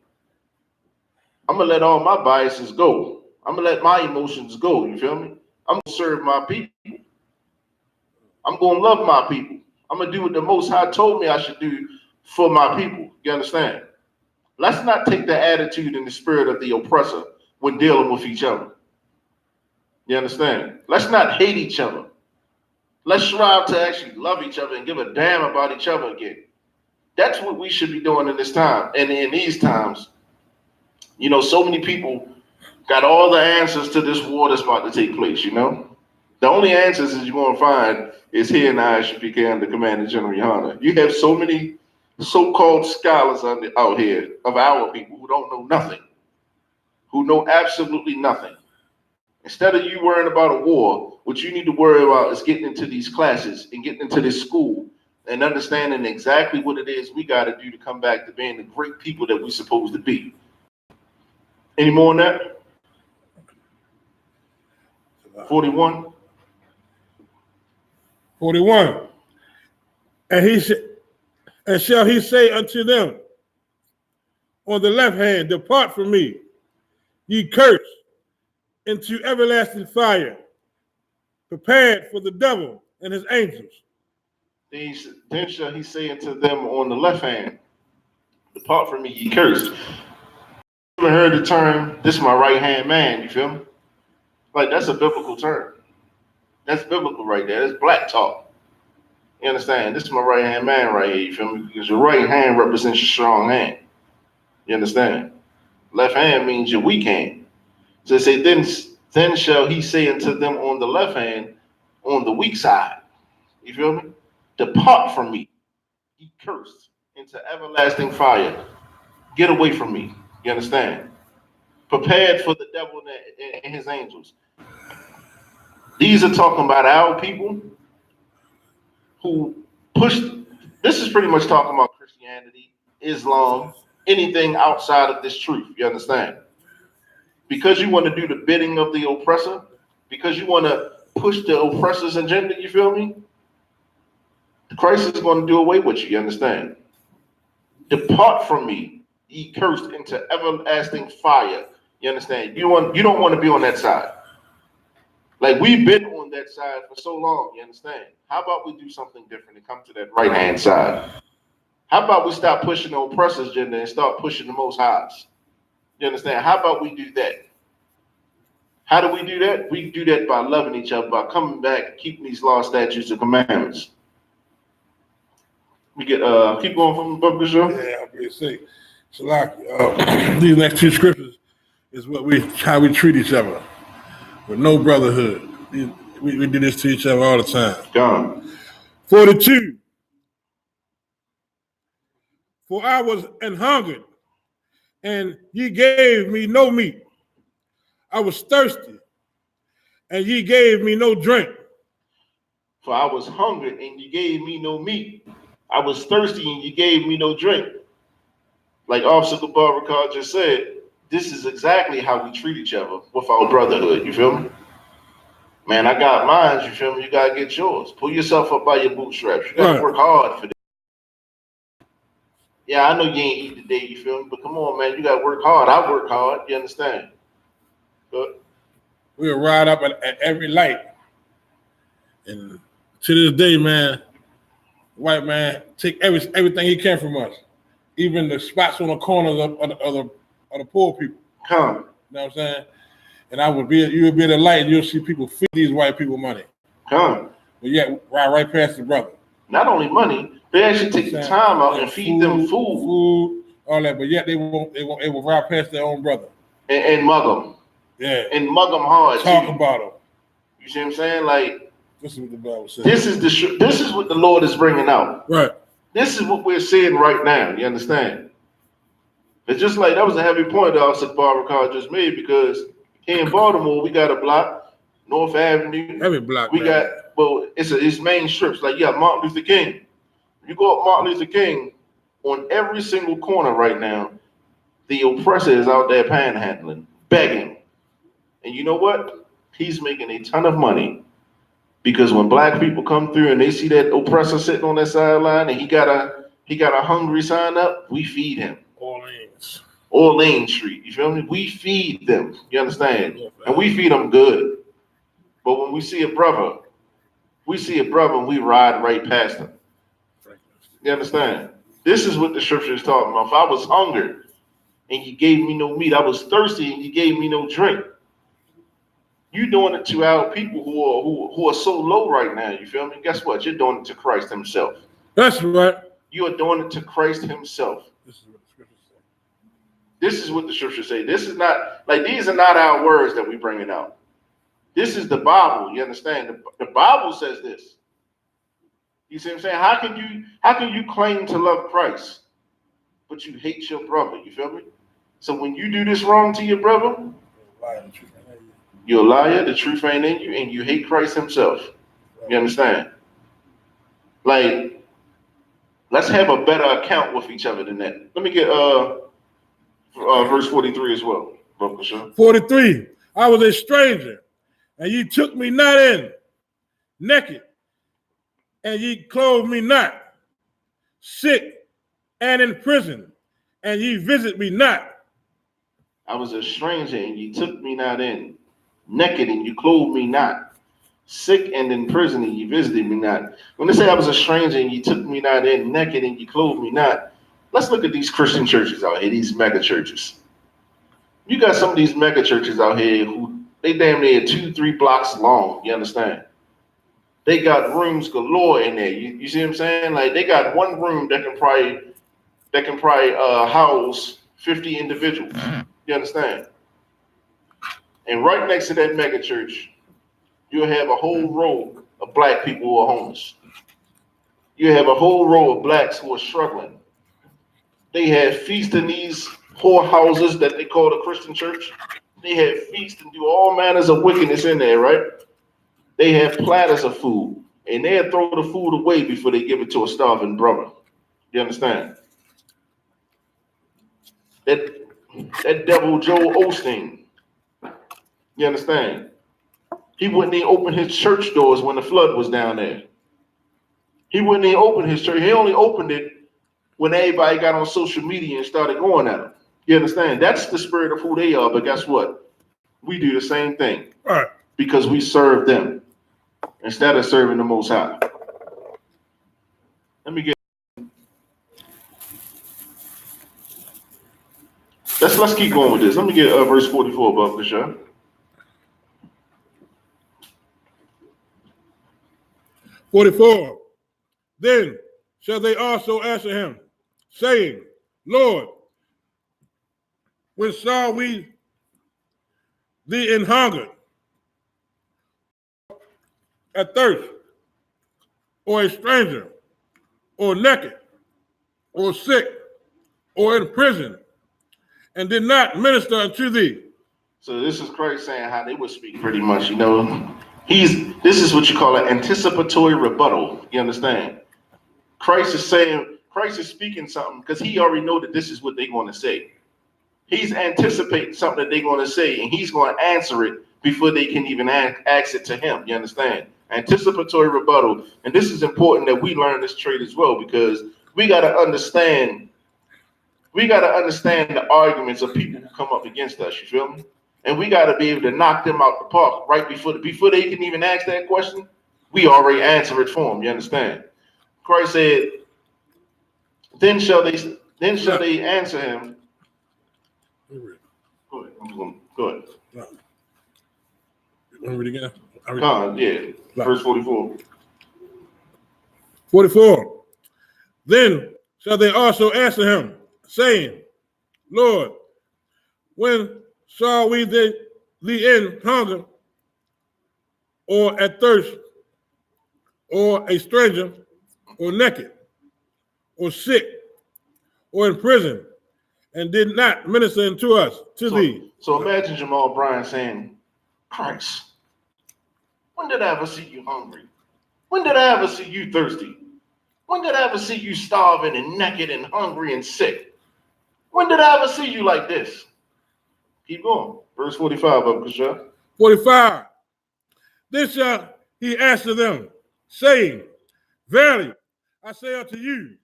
I'm going to let all my biases go. I'm going to let my emotions go. You feel me? I'm going to serve my people. I'm going to love my people. I'm going to do what the Most High told me I should do for my people. You understand? Let's not take the attitude and the spirit of the oppressor when dealing with each other. You understand? Let's not hate each other. Let's strive to actually love each other and give a damn about each other again. That's what we should be doing in this time. And in these times, you know, so many people got all the answers to this war that's about to take place, you know? The only answers that you're going to find is here in Isupk and the Commander General Yana. You have so many so-called scholars out here of our people who don't know nothing, who know absolutely nothing. Instead of you worrying about a war, what you need to worry about is getting into these classes and getting into this school and understanding exactly what it is we got to do to come back to being the great people that we're supposed to be. Any more on that? 41. 41. And shall he say unto them on the left hand, depart from me, ye cursed, into everlasting fire, prepared for the devil and his angels. Then shall he say unto them on the left hand, depart from me, ye cursed. You ever heard the term, this is my right hand man, you feel me? Like, that's a biblical term. That's biblical right there. That's black talk. You understand? This is my right hand man right here, you feel me? Because your right hand represents your strong hand. You understand? Left hand means your weak hand. So they say, then shall he say unto them on the left hand, on the weak side. You feel me? Depart from me, ye cursed, into everlasting fire. Get away from me. You understand? Prepared for the devil and his angels. These are talking about our people who pushed. This is pretty much talking about Christianity, Islam, anything outside of this truth. You understand? Because you want to do the bidding of the oppressor, because you want to push the oppressor's agenda, you feel me? Christ is going to do away with you, you understand? Depart from me, ye cursed, into everlasting fire. You understand? You don't want to be on that side. Like, we've been on that side for so long, you understand? How about we do something different and come to that right-hand side? How about we stop pushing the oppressor's agenda and start pushing the Most High's? You understand? How about we do that? How do we do that? We do that by loving each other, by coming back, keeping these laws, statutes, and commandments. We get keep going from the book of Job. Yeah, I'm going to say, Shalak, these next two scriptures is how we treat each other with no brotherhood. We do this to each other all the time. Gone. 42. For I was an hungered, and ye gave me no meat. I was thirsty, and ye gave me no drink. For I was hungry, and you gave me no meat. I was thirsty, and you gave me no drink. Like Officer Barakar just said, this is exactly how we treat each other with our brotherhood. You feel me? Man, I got mine. You feel me? You gotta get yours. Pull yourself up by your bootstraps. You gotta work hard for this. Yeah, I know you ain't eat today. You feel me? But come on, man, you gotta work hard. I work hard. You understand? But we'll ride up at every light, and to this day, man, the white man take everything he can from us, even the spots on the corners of the poor people. Come. You know what I'm saying? And you would be at the light, and you'll see people feed these white people money. Come. But yet, right past the brother. Not only money, they actually take the time out and feed them food, all that. But yet they will ride past their own brother and mug them. Yeah, and mug them hard. Talk about them. You see what I'm saying? Like, this is what the Bible says. This is what the Lord is bringing out. Right. This is what we're seeing right now. You understand? It's just like that was a heavy point that Isupk Farrakhan just made, because here in Baltimore we got a block, North Avenue. Every block. We got it's main strips. Like you got Martin Luther King. You go up Martin Luther King, on every single corner right now, the oppressor is out there panhandling, begging. And you know what? He's making a ton of money, because when black people come through and they see that oppressor sitting on that sideline and he got a hungry sign up, we feed him. Orleans Street, you feel me? We feed them, you understand? And we feed them good. But when we see a brother and we ride right past him. You understand? This is what the scripture is talking about. If I was hungry and you gave me no meat, I was thirsty and you gave me no drink. You're doing it to our people who are so low right now, you feel me? Guess what? You're doing it to Christ himself. That's right. You are doing it to Christ himself. This is what the scriptures say. This is not, like, these are not our words that we bringing out. This is the Bible, you understand? The Bible says this. You see what I'm saying? How can you claim to love Christ, but you hate your brother? You feel me? So when you do this wrong to your brother, you're a liar, the truth ain't in you, and you hate Christ himself. You understand? Like, let's have a better account with each other than that. Let me get verse 43 as well. 43. I was a stranger, and ye took me not in, naked, and ye clothed me not, sick and in prison, and ye visit me not. I was a stranger, and ye took me not in, naked, and you clothed me not, sick and in prison, and ye visited me not. When they say I was a stranger, and ye took me not in, naked, and ye clothed me not, let's look at these Christian churches out here, these mega churches. You got some of these mega churches out here who they damn near 2-3 blocks long. You understand? They got rooms galore in there. You see what I'm saying? Like, they got one room that can probably house 50 individuals. You understand? And right next to that mega church, you'll have a whole row of black people who are homeless. You have a whole row of blacks who are struggling. They have feasts in these whorehouses that they call the Christian church. They have feasts and do all manners of wickedness in there, right? They have platters of food, and they'll throw the food away before they give it to a starving brother. You understand? That devil Joel Osteen. You understand? He wouldn't even open his church doors when the flood was down there. He wouldn't even open his church. He only opened it when everybody got on social media and started going at him. You understand? That's the spirit of who they are. But guess what? We do the same thing. All right. Because we serve them instead of serving the Most High. Let me get. Let's keep going with this. Let me get verse 44 above the show. "44. Then shall they also answer him, saying, Lord, when saw we thee in hunger, at thirst, or a stranger, or naked, or sick, or in prison, and did not minister unto thee?" So this is Christ saying how they would speak pretty much, you know. This is what you call an anticipatory rebuttal. You understand? Christ is speaking something because he already know that this is what they're going to say. He's anticipating something that they're going to say, and he's going to answer it before they can even ask it to him. You understand? Anticipatory rebuttal. And this is important that we learn this trait as well, because we got to understand the arguments of people who come up against us. You feel me? And we got to be able to knock them out the park right before they can even ask that question. We already answer it for them. You understand? Christ said, then shall they answer him. Go ahead. No. You want to read again? God, yeah. No. Verse 44. 44. Then shall they also answer him, saying, Lord, when saw we thee in hunger, or at thirst, or a stranger, or naked, or sick or in prison, and did not minister unto us, to thee. So imagine Jamal Bryant saying, Christ, when did I ever see you hungry? When did I ever see you thirsty? When did I ever see you starving and naked and hungry and sick? When did I ever see you like this? Keep going. Verse 45 of Kasha. 45. This shall he answer them, saying, Verily, I say unto you,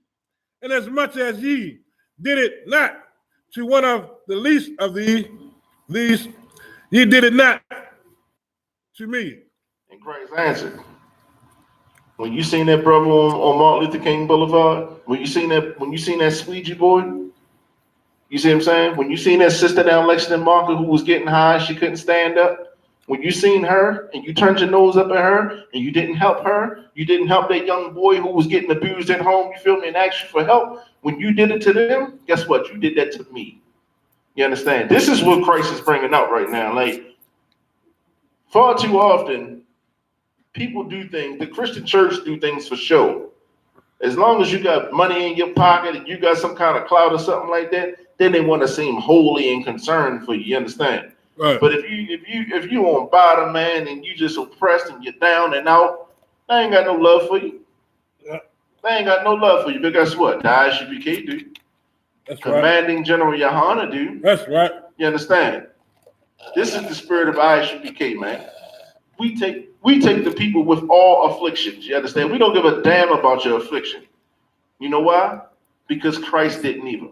inasmuch as ye did it not to one of the least of these, ye did it not to me. And Christ answered. When you seen that brother on Martin Luther King Boulevard, when you seen that squeegee boy, you see what I'm saying? When you seen that sister down Lexington Market who was getting high, she couldn't stand up. When you seen her and you turned your nose up at her and you didn't help her, you didn't help that young boy who was getting abused at home, you feel me, and asked you for help. When you did it to them, guess what? You did that to me. You understand? This is what Christ is bringing out right now. Like, far too often, people do things, the Christian church do things for show. As long as you got money in your pocket and you got some kind of clout or something like that, then they want to seem holy and concerned for you. You understand? Right. But if you on bottom, man, and you just oppressed and you're down and out, they ain't got no love for you. Yeah. They ain't got no love for you. But guess what? The Isupk do. That's Commanding right. General Yohana do. That's right. You understand? This is the spirit of Isupk, man. We take the people with all afflictions. You understand? We don't give a damn about your affliction. You know why? Because Christ didn't either.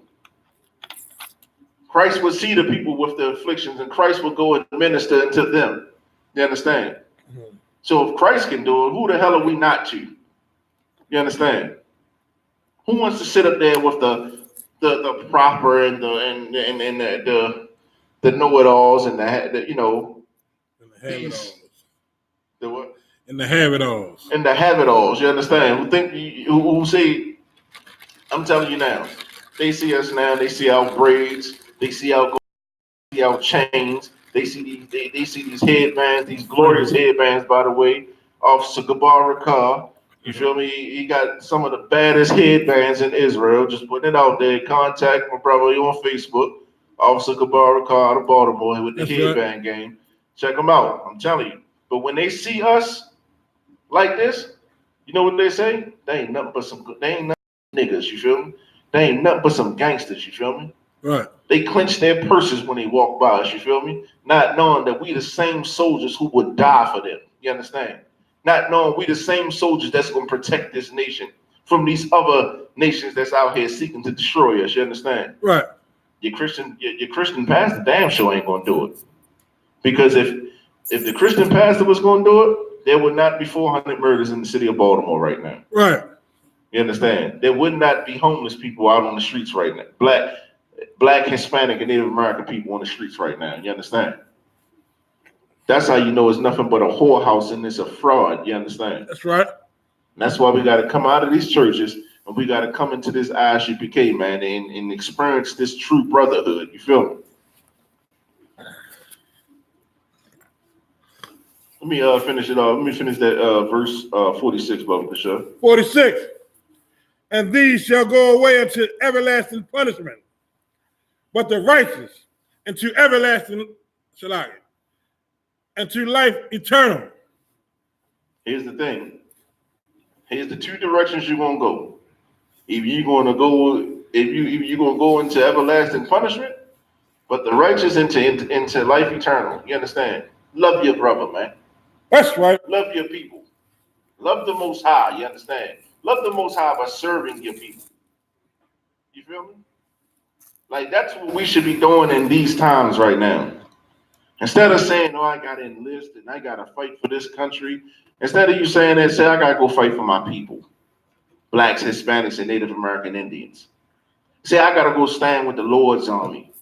Christ would see the people with the afflictions, and Christ would go and minister unto them. You understand? Mm-hmm. So if Christ can do it, who the hell are we not to? You understand? Who wants to sit up there with the proper and the know-it-alls and the you know, these. The what? And the have-it-alls. And the have-it-alls, you understand? Who say, I'm telling you now, they see us now, they see our braids, they see our gold, they see our chains, they see these headbands, these glorious headbands, by the way, Officer Gabar Carr. You feel me? He got some of the baddest headbands in Israel. Just putting it out there. Contact my brother on Facebook, Officer Gabar Carr out of Baltimore with the headband game. Check them out. I'm telling you. But when they see us like this, you know what they say? They ain't nothing but niggas, you feel me? They ain't nothing but some gangsters, you feel me? Right. They clench their purses when they walk by us, you feel me? Not knowing that we the same soldiers who would die for them. You understand? Not knowing we the same soldiers that's gonna protect this nation from these other nations that's out here seeking to destroy us. You understand? Right. Your Christian pastor damn sure ain't gonna do it. Because if the Christian pastor was gonna do it, there would not be 400 murders in the city of Baltimore right now. Right. You understand? There would not be homeless people out on the streets right now. Black, Hispanic, and Native American people on the streets right now. You understand? That's how you know it's nothing but a whorehouse and it's a fraud. You understand? That's right. And that's why we got to come out of these churches and we got to come into this ISUPK, man, and experience this true brotherhood. You feel me? Let me finish it off. Let me finish that verse 46, Brother Bishop. 46. And these shall go away into everlasting punishment, but the righteous into everlasting and to life eternal. Here's the thing. Here's the two directions you're gonna go. If you're gonna go into everlasting punishment, but the righteous into life eternal. You understand? Love your brother, man. That's right. Love your people. Love the Most High. You understand? Love the Most High by serving your people. You feel me? Like, that's what we should be doing in these times right now. Instead of saying, oh, I got to enlist and I got to fight for this country. Instead of you saying that, say, I got to go fight for my people. Blacks, Hispanics, and Native American Indians. Say, I got to go stand with the Lord's army.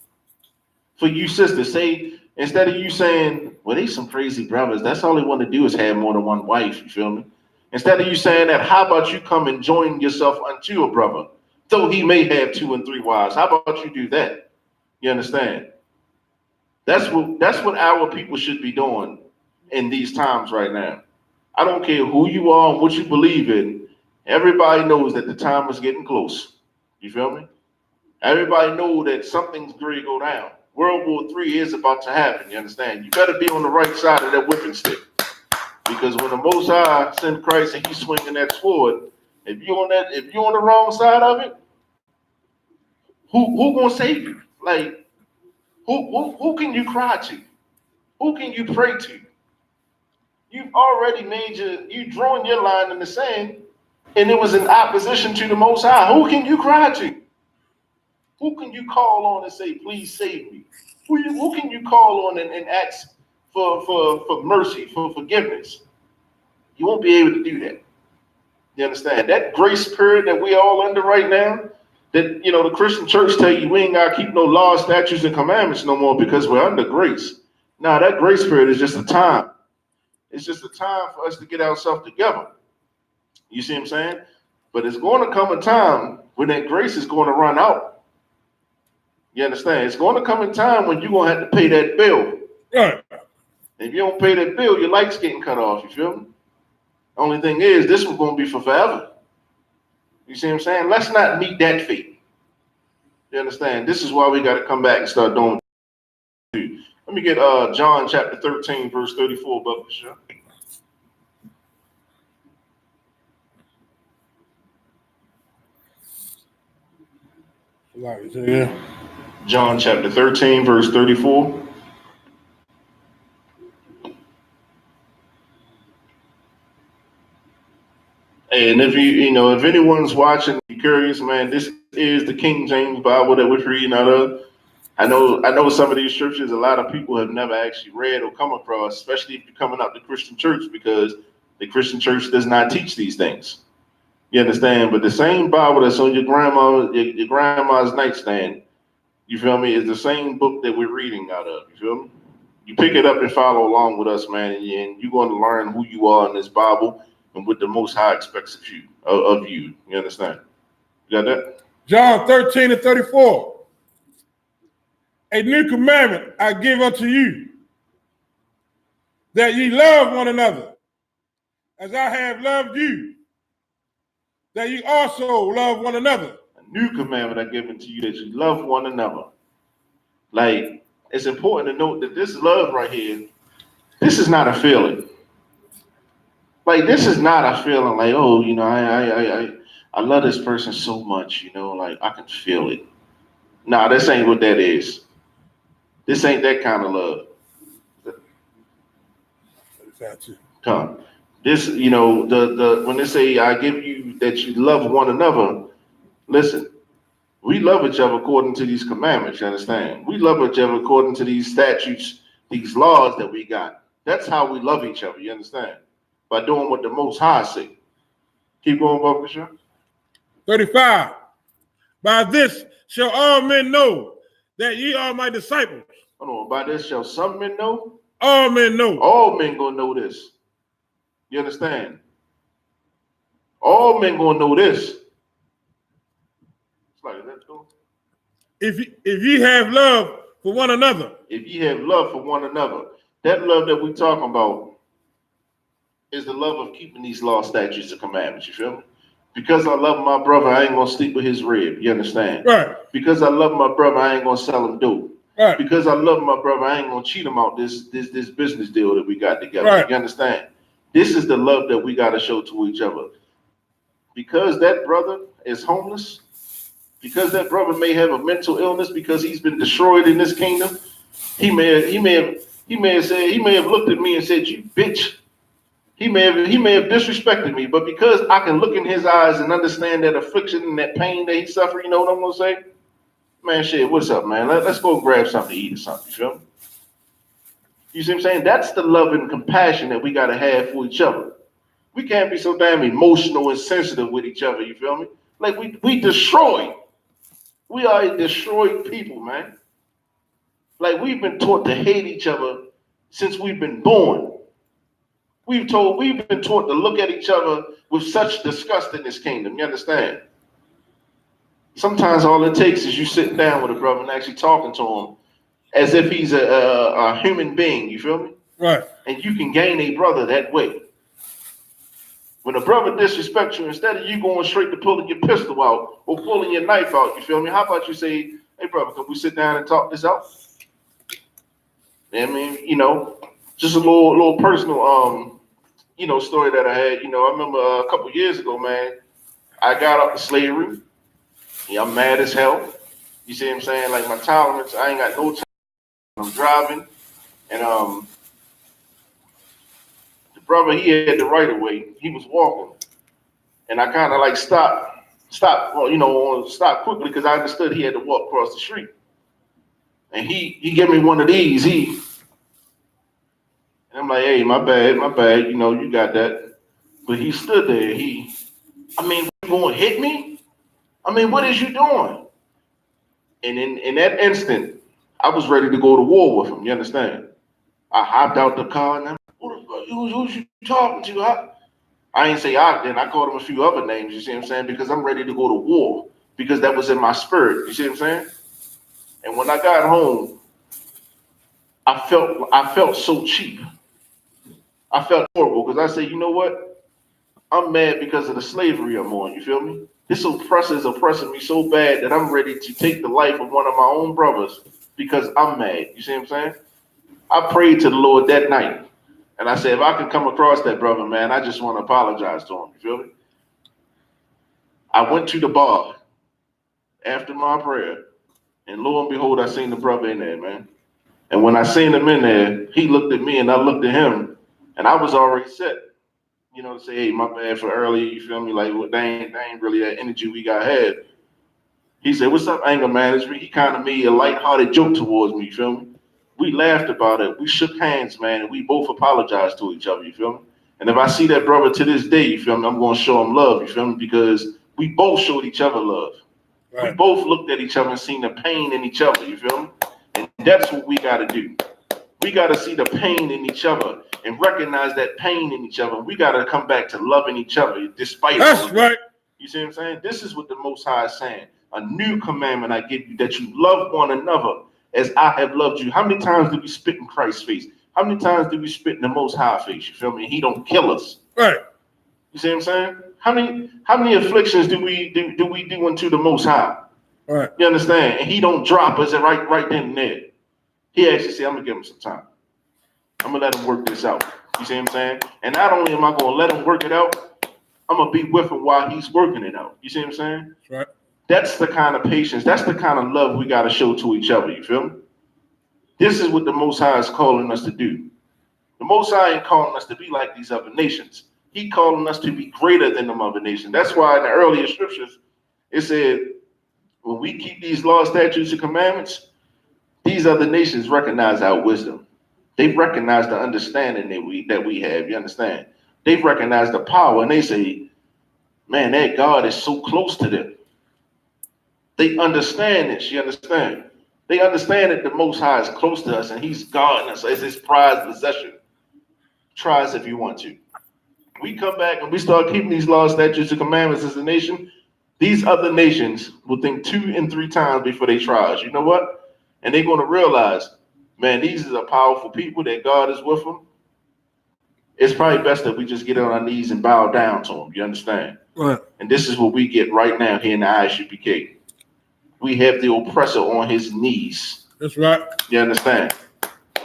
For you sisters, say, instead of you saying, well, they some crazy brothers. That's all they want to do is have more than one wife. You feel me? Instead of you saying that, how about you come and join yourself unto a brother, though he may have 2 and 3 wives? How about you do that? You understand? That's what our people should be doing in these times right now. I don't care who you are and what you believe in. Everybody knows that the time is getting close. You feel me? Everybody knows that something's going to go down. World War III is about to happen. You understand? You better be on the right side of that whipping stick. Because when the Most High sent Christ and he's swinging that sword, if you're on the wrong side of it, who gonna save you? Like, who can you cry to? Who can you pray to? You've already you drawing your line in the sand, and it was in opposition to the Most High. Who can you cry to? Who can you call on and say, please save me? Who can you call on and ask for mercy, for forgiveness? You won't be able to do that. You understand? That grace period that we all under right now, that, the Christian church tell you we ain't got to keep no laws, statutes, and commandments no more because we're under grace. Now, that grace period is just a time. It's just a time for us to get ourselves together. You see what I'm saying? But it's going to come a time when that grace is going to run out. You understand? It's going to come a time when you're going to have to pay that bill. Right. If you don't pay that bill, your light's getting cut off. You feel me? Only thing is, this was going to be for forever. You see what I'm saying? Let's not meet that fate. You understand? This is why we got to come back and start doing. Let me get John chapter 13, verse 34, Brother Bishop. Yeah. John chapter 13, verse 34. And if anyone's watching, be curious, man, this is the King James Bible that we're reading out of. I know some of these scriptures a lot of people have never actually read or come across, especially if you're coming up to Christian church, because the Christian church does not teach these things. You understand? But the same Bible that's on your grandma's nightstand, you feel me, is the same book that we're reading out of. You feel me? You pick it up and follow along with us, man, and you're going to learn who you are in this Bible and what the Most High expects of you. You understand? You got that? John 13 and 34. A new commandment I give unto you, that ye love one another, as I have loved you, that ye also love one another. A new commandment I give unto you, that you love one another. Like, it's important to note that this love right here, this is not a feeling. Like, this is not a feeling like, oh, I love this person so much, like I can feel it. Nah, this ain't what that is. This ain't that kind of love. Come. This, when they say I give you that you love one another, listen, we love each other according to these commandments, you understand? We love each other according to these statutes, these laws that we got. That's how we love each other, you understand? By doing what the Most High say. Keep going, Brother Bishop. 35. By this shall all men know that ye are my disciples. Hold on. By this shall some men know? All men know. All men gonna know this. You understand? All men gonna know this. It's like, let's go. If ye have love for one another. If ye have love for one another. That love that we talking about is the love of keeping these law, statutes, and commandments. You feel me? Because I love my brother, I ain't gonna sleep with his rib. You understand? Right. Because I love my brother, I ain't gonna sell him dope. Right. Because I love my brother, I ain't gonna cheat him out this business deal that we got together. Right. You understand? This is the love that we gotta show to each other. Because that brother is homeless, because that brother may have a mental illness, because he's been destroyed in this kingdom, he may have looked at me and said, "You bitch." He may have disrespected me, but because I can look in his eyes and understand that affliction and that pain that he suffered, you know what I'm gonna say? Man, shit, what's up, man? Let's go grab something to eat or something, you feel me? You see what I'm saying? That's the love and compassion that we gotta have for each other. We can't be so damn emotional and sensitive with each other, you feel me? Like we destroyed. We are a destroyed people, man. Like we've been taught to hate each other since we've been born. We've been taught to look at each other with such disgust in this kingdom. You understand? Sometimes all it takes is you sitting down with a brother and actually talking to him as if he's a human being. You feel me? Right. And you can gain a brother that way. When a brother disrespects you, instead of you going straight to pulling your pistol out or pulling your knife out, you feel me? How about you say, hey, brother, can we sit down and talk this out? I mean, just a little personal, story that I had. I remember a couple years ago, man, I got up to slavery. Yeah, I'm mad as hell. You see what I'm saying? Like my tolerance, I ain't got no time. I'm driving, and the brother, he had the right of way. He was walking, and I kind of like stopped, stop quickly because I understood he had to walk across the street. And he gave me one of these. And I'm like, hey, my bad, you got that. But he stood there. You going to hit me? What is you doing? And in that instant, I was ready to go to war with him. You understand? I hopped out the car and I'm, who's you talking to? I ain't say I then. I called him a few other names. You see what I'm saying? Because I'm ready to go to war because that was in my spirit. You see what I'm saying? And when I got home, I felt so cheap. I felt horrible because I said, you know what? I'm mad because of the slavery I'm on. You feel me? This oppressor is oppressing me so bad that I'm ready to take the life of one of my own brothers because I'm mad. You see what I'm saying? I prayed to the Lord that night. And I said, if I could come across that brother, man, I just want to apologize to him. You feel me? I went to the bar after my prayer. And lo and behold, I seen the brother in there, man. And when I seen him in there, he looked at me and I looked at him. And I was already set, to say, hey, my bad for early, you feel me? Like, well, they ain't really that energy we got had. He said, what's up, anger management? He kind of made a lighthearted joke towards me, you feel me? We laughed about it. We shook hands, man, and we both apologized to each other, you feel me? And if I see that brother to this day, you feel me, I'm going to show him love, you feel me? Because we both showed each other love. Right. We both looked at each other and seen the pain in each other, you feel me? And that's what we got to do. We got to see the pain in each other and recognize that pain in each other. We got to come back to loving each other despite that's all of right. It. You see what I'm saying? This is what the Most High is saying. A new commandment I give you, that you love one another as I have loved you. How many times do we spit in Christ's face? How many times do we spit in the Most High face? You feel me? He don't kill us. Right. You see what I'm saying? How many afflictions do we do unto the Most High? Right. You understand? And he don't drop us right then and there. He actually said, I'm going to give him some time. I'm going to let him work this out. You see what I'm saying? And not only am I going to let him work it out, I'm going to be with him while he's working it out. You see what I'm saying? Right. That's the kind of patience. That's the kind of love we got to show to each other. You feel me? This is what the Most High is calling us to do. The Most High ain't calling us to be like these other nations. He calling us to be greater than them other nations. That's why in the earlier scriptures, it said, when we keep these laws, statutes, and commandments, these other nations recognize our wisdom. They recognize the understanding that we have. You understand? They recognize the power, and they say, man, that God is so close to them. They understand this. You understand? They understand that the Most High is close to us, and he's guarding us as his prized possession. Try us if you want to. We come back and we start keeping these laws, statutes, and commandments as a nation. These other nations will think 2 and 3 times before they try us. You know what? And they're going to realize, man, these are powerful people, that God is with them. It's probably best that we just get on our knees and bow down to them. You understand? Right. And this is what we get right now here in the Isupk. We have the oppressor on his knees. That's right. You understand?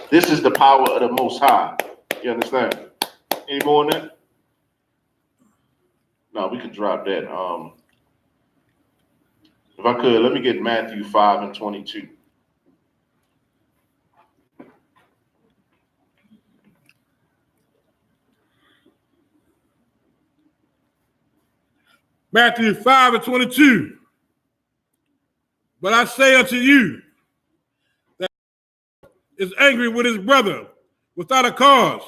This is the power of the Most High. You understand? Any more on that? No, we can drop that. If I could, let me get Matthew 5 and 22. Matthew 5 and 22. But I say unto you that is angry with his brother without a cause.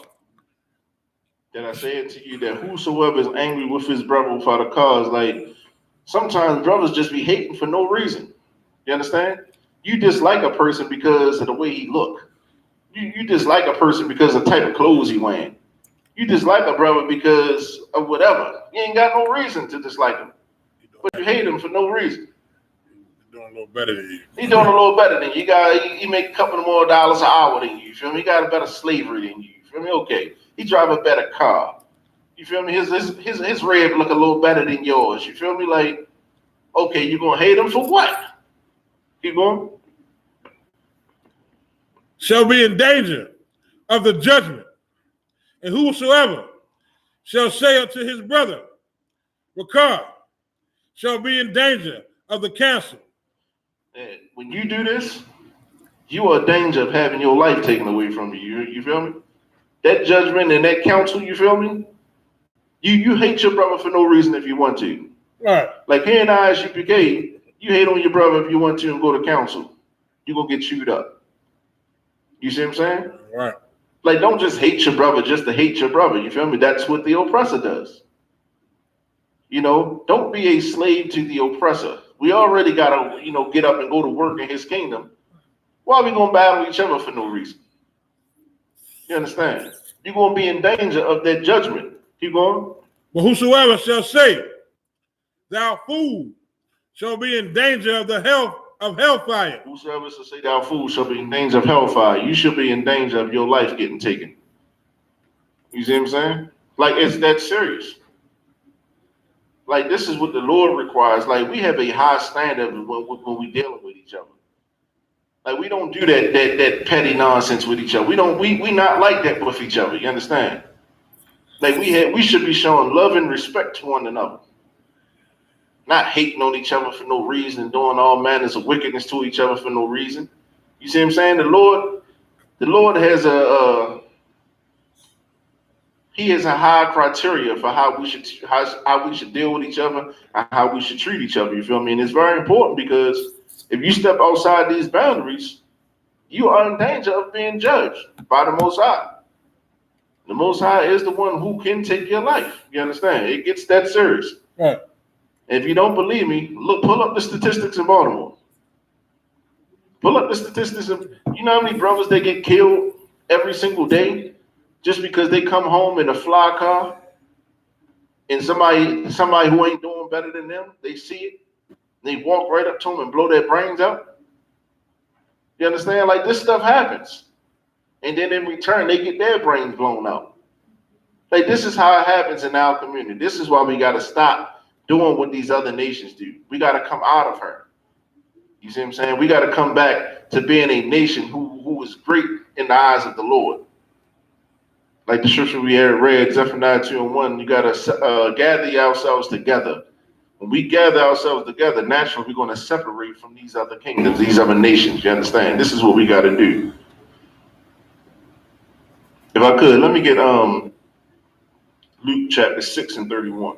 That I say unto you that whosoever is angry with his brother without a cause, like sometimes brothers just be hating for no reason. You understand? You dislike a person because of the way he look. You dislike a person because of the type of clothes he wearing. You dislike a brother because of whatever. You ain't got no reason to dislike him. But you hate him for no reason. He's doing a little better than you. He's doing a little better than you. He make a couple more dollars an hour than you. You feel me? He got a better slavery than you. You feel me? Okay. He drive a better car. You feel me? His red look a little better than yours. You feel me? Like, okay, you're gonna hate him for what? Keep going. Shall be in danger of the judgment, and whosoever shall say unto his brother, Ricard, shall be in danger of the council. And when you do this, you are in danger of having your life taken away from you. You feel me? That judgment and that counsel, you feel me? You hate your brother for no reason if you want to. Right. Like here in Isupk, you hate on your brother if you want to and go to council. You're gonna get chewed up. You see what I'm saying? Right. Like, don't just hate your brother just to hate your brother. You feel me? That's what the oppressor does. You know, don't be a slave to the oppressor. We already gotta, get up and go to work in his kingdom. Why are we gonna battle each other for no reason? You understand? You're gonna be in danger of that judgment. Keep going. But whosoever shall say, Thou fool, shall be in danger of the hellfire. Whosoever shall say thou fool shall be in danger of hellfire. You should be in danger of your life getting taken. You see what I'm saying? Like, it's that serious. Like, this is what the Lord requires. Like, we have a high standard when we dealing with each other. Like, we don't do that petty nonsense with each other. We not like that with each other. You understand? Like, we should be showing love and respect to one another. Not hating on each other for no reason, doing all manners of wickedness to each other for no reason. You see what I'm saying? The Lord has He has a high criteria for how we should deal with each other and how we should treat each other. You feel me? And it's very important because if you step outside these boundaries, you are in danger of being judged by the Most High. The Most High is the one who can take your life. You understand? It gets that serious. Right. If you don't believe me, pull up the statistics in Baltimore. Pull up the statistics of, you know how many brothers they get killed every single day just because they come home in a fly car and somebody who ain't doing better than them, they see it, they walk right up to them and blow their brains out. You understand? Like, this stuff happens. And then in return, they get their brains blown out. Like, this is how it happens in our community. This is why we got to stop doing what these other nations do. We got to come out of her. You see what I'm saying? We got to come back to being a nation who is great in the eyes of the Lord. Like the scripture we had read, Zephaniah 2:1, you got to gather yourselves together. When we gather ourselves together, naturally, we're going to separate from these other kingdoms, these other nations. You understand? This is what we got to do. If I could, let me get Luke chapter 6 and 31.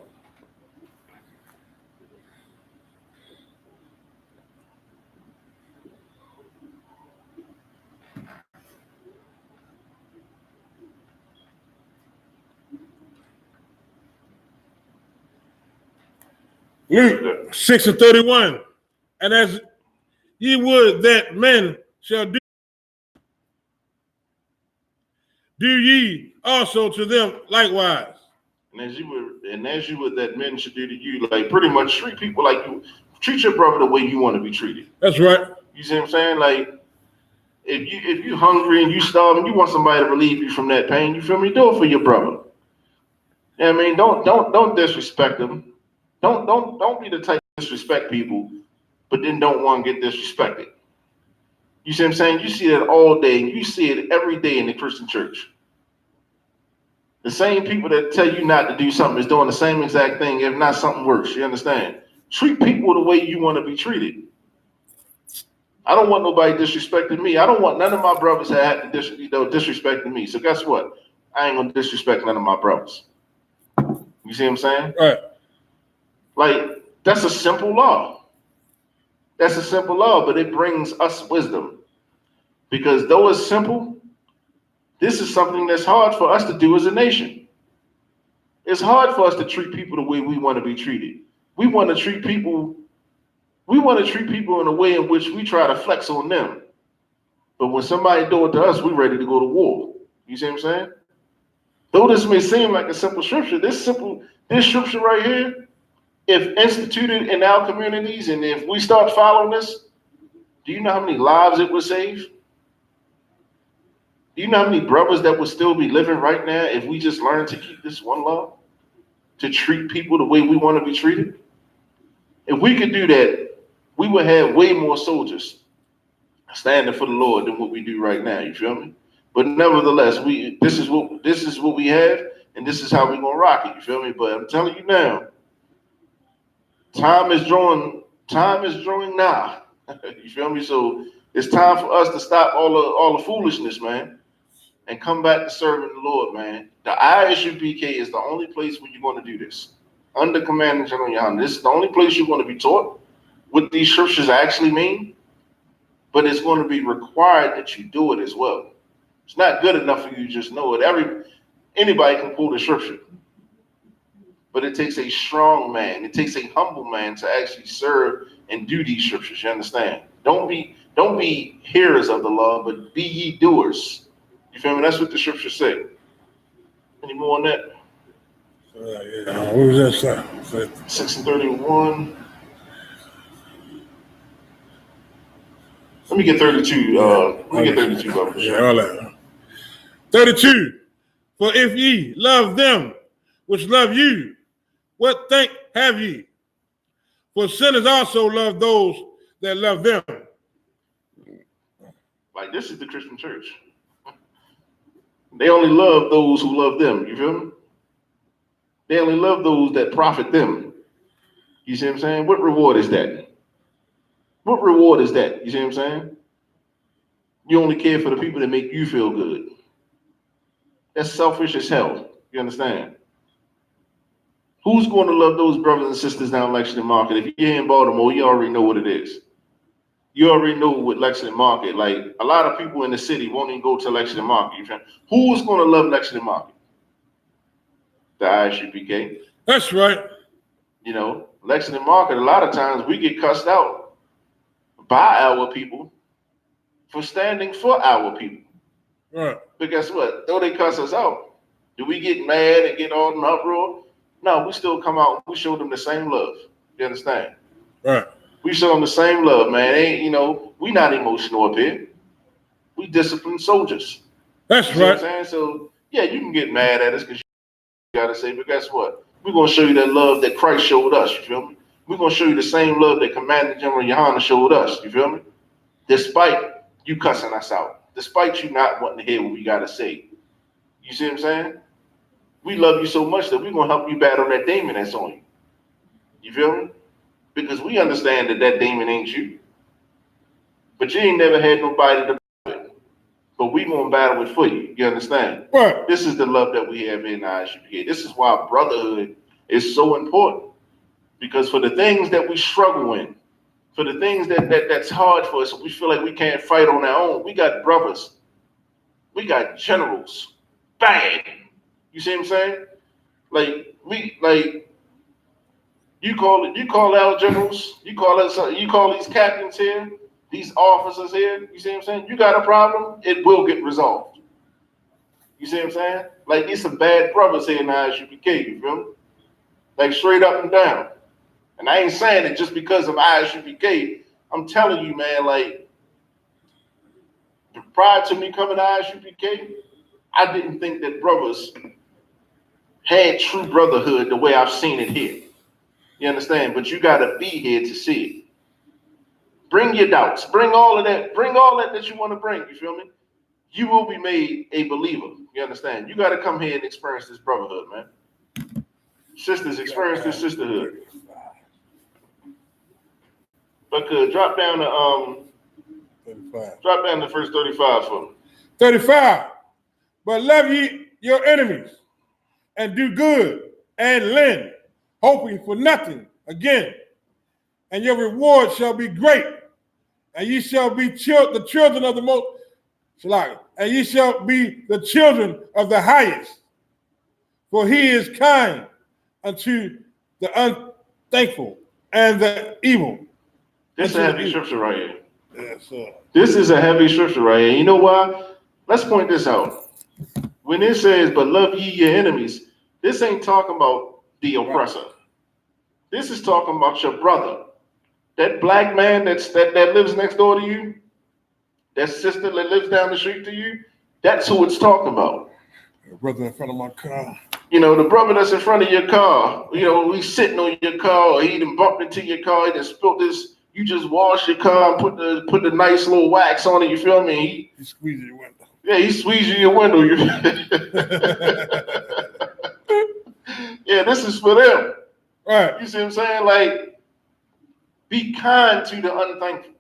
Luke 6 and 31. And as ye would that men shall do ye also to them likewise. And as you would that men should do to you, like, pretty much treat people like you treat your brother the way you want to be treated. That's right. You see what I'm saying? Like, if you hungry and you starving, you want somebody to relieve you from that pain. You feel me? Do it for your brother. You know what I mean? Don't disrespect them. Don't be the type to disrespect people, but then don't want to get disrespected. You see what I'm saying? You see that all day, and you see it every day in the Christian church. The same people that tell you not to do something is doing the same exact thing, if not something worse. You understand? Treat people the way you want to be treated. I don't want nobody disrespecting me. I don't want none of my brothers to have to disrespecting me. So guess what? I ain't gonna disrespect none of my brothers. You see what I'm saying? Right. Like, that's a simple law. That's a simple law, but it brings us wisdom. Because though it's simple, this is something that's hard for us to do as a nation. It's hard for us to treat people the way we want to be treated. We want to treat people in a way in which we try to flex on them. But when somebody do it to us, we're ready to go to war. You see what I'm saying? Though this may seem like a simple scripture, this scripture right here, if instituted in our communities and if we start following this, do you know how many lives it would save? Do you know how many brothers that would still be living right now if we just learned to keep this one law? to treat people the way we want to be treated? If we could do that, we would have way more soldiers standing for the Lord than what we do right now. You feel me? But nevertheless, this is what we have, and this is how we're gonna rock it. You feel me? But I'm telling you now, time is drawing now. You feel me? So it's time for us to stop all the foolishness, man, and come back to serving the Lord, man. The Isupk is the only place where you're going to do this. Under command of General Yohana, this is the only place you're going to be taught what these scriptures actually mean, but it's going to be required that you do it as well. It's not good enough for you to just know it. Anybody can quote a scripture, but it takes a strong man. It takes a humble man to actually serve and do these scriptures. You understand? Don't be hearers of the law, but be ye doers. You feel me? That's what the scriptures say. Any more on that? What was that? 6:31. Let me get 32. Let me get 32, brother. Yeah, all that. 32. For if ye love them which love you, what thank have ye? For sinners also love those that love them. Like, this is the Christian church. They only love those who love them. You feel me? They only love those that profit them. You see what I'm saying? What reward is that? What reward is that? You see what I'm saying? You only care for the people that make you feel good. That's selfish as hell. You understand? Who's going to love those brothers and sisters down Lexington Market? If you're in Baltimore, you already know what it is. You already know what Lexington Market, like a lot of people in the city won't even go to Lexington Market. You feel? Who's going to love Lexington Market? The Isupk. That's right. You know, Lexington Market, a lot of times we get cussed out by our people for standing for our people. Right. But guess what? Though they cuss us out, do we get mad and get all in an uproar? No, we still come out and we show them the same love. You understand? Right. We show them the same love, man. We not emotional up here. We disciplined soldiers. That's You see what right. I'm saying? So, yeah, you can get mad at us because you got to say, but guess what? We're going to show you that love that Christ showed us. You feel me? We're going to show you the same love that Commander General Yohana showed us. You feel me? Despite you cussing us out. Despite you not wanting to hear what we got to say. You see what I'm saying? We love you so much that we're going to help you battle that demon that's on you. You feel me? Because we understand that demon ain't you. But you ain't never had nobody to battle it. But we going to battle it for you. You understand? Right. This is the love that we have in our Isupk. This is why brotherhood is so important. Because for the things that we struggle in, for the things that's hard for us, we feel like we can't fight on our own. We got brothers. We got generals. Bang! You see what I'm saying? You call our generals, you call these captains here, these officers here, you see what I'm saying? You got a problem, it will get resolved. You see what I'm saying? Like, these some bad brothers here in the Isupk, you feel me? Like, straight up and down. And I ain't saying it just because of Isupk. I'm telling you, man, like, prior to me coming to Isupk, I didn't think that brothers had true brotherhood the way I've seen it here. You understand? But you got to be here to see it. Bring your doubts. Bring all of that. Bring all that you want to bring. You feel me? You will be made a believer. You understand? You got to come here and experience this brotherhood, man. Sisters, experience this sisterhood. But drop down to 35. Drop down to verse 35 for me. 35. But love ye your enemies, and do good, and lend, hoping for nothing again. And your reward shall be great, and ye shall be the children of the most, and ye shall be the children of the highest. For he is kind unto the unthankful and the evil. This is a heavy scripture right here. Yes, sir. This is a heavy scripture right here. You know why? Let's point this out. When it says, but love ye your enemies, this ain't talking about the oppressor. This is talking about your brother. That black man that lives next door to you, that sister that lives down the street to you, that's who it's talking about. Brother in front of my car. You know, the brother that's in front of your car, you know, he's sitting on your car, or he done bumped into your car, he done spilled this. You just wash your car and put the nice little wax on it. You feel me? He squeezes your window. Yeah, he squeezes your window. Yeah, this is for them. Right. You see what I'm saying? Like, be kind to the unthankful.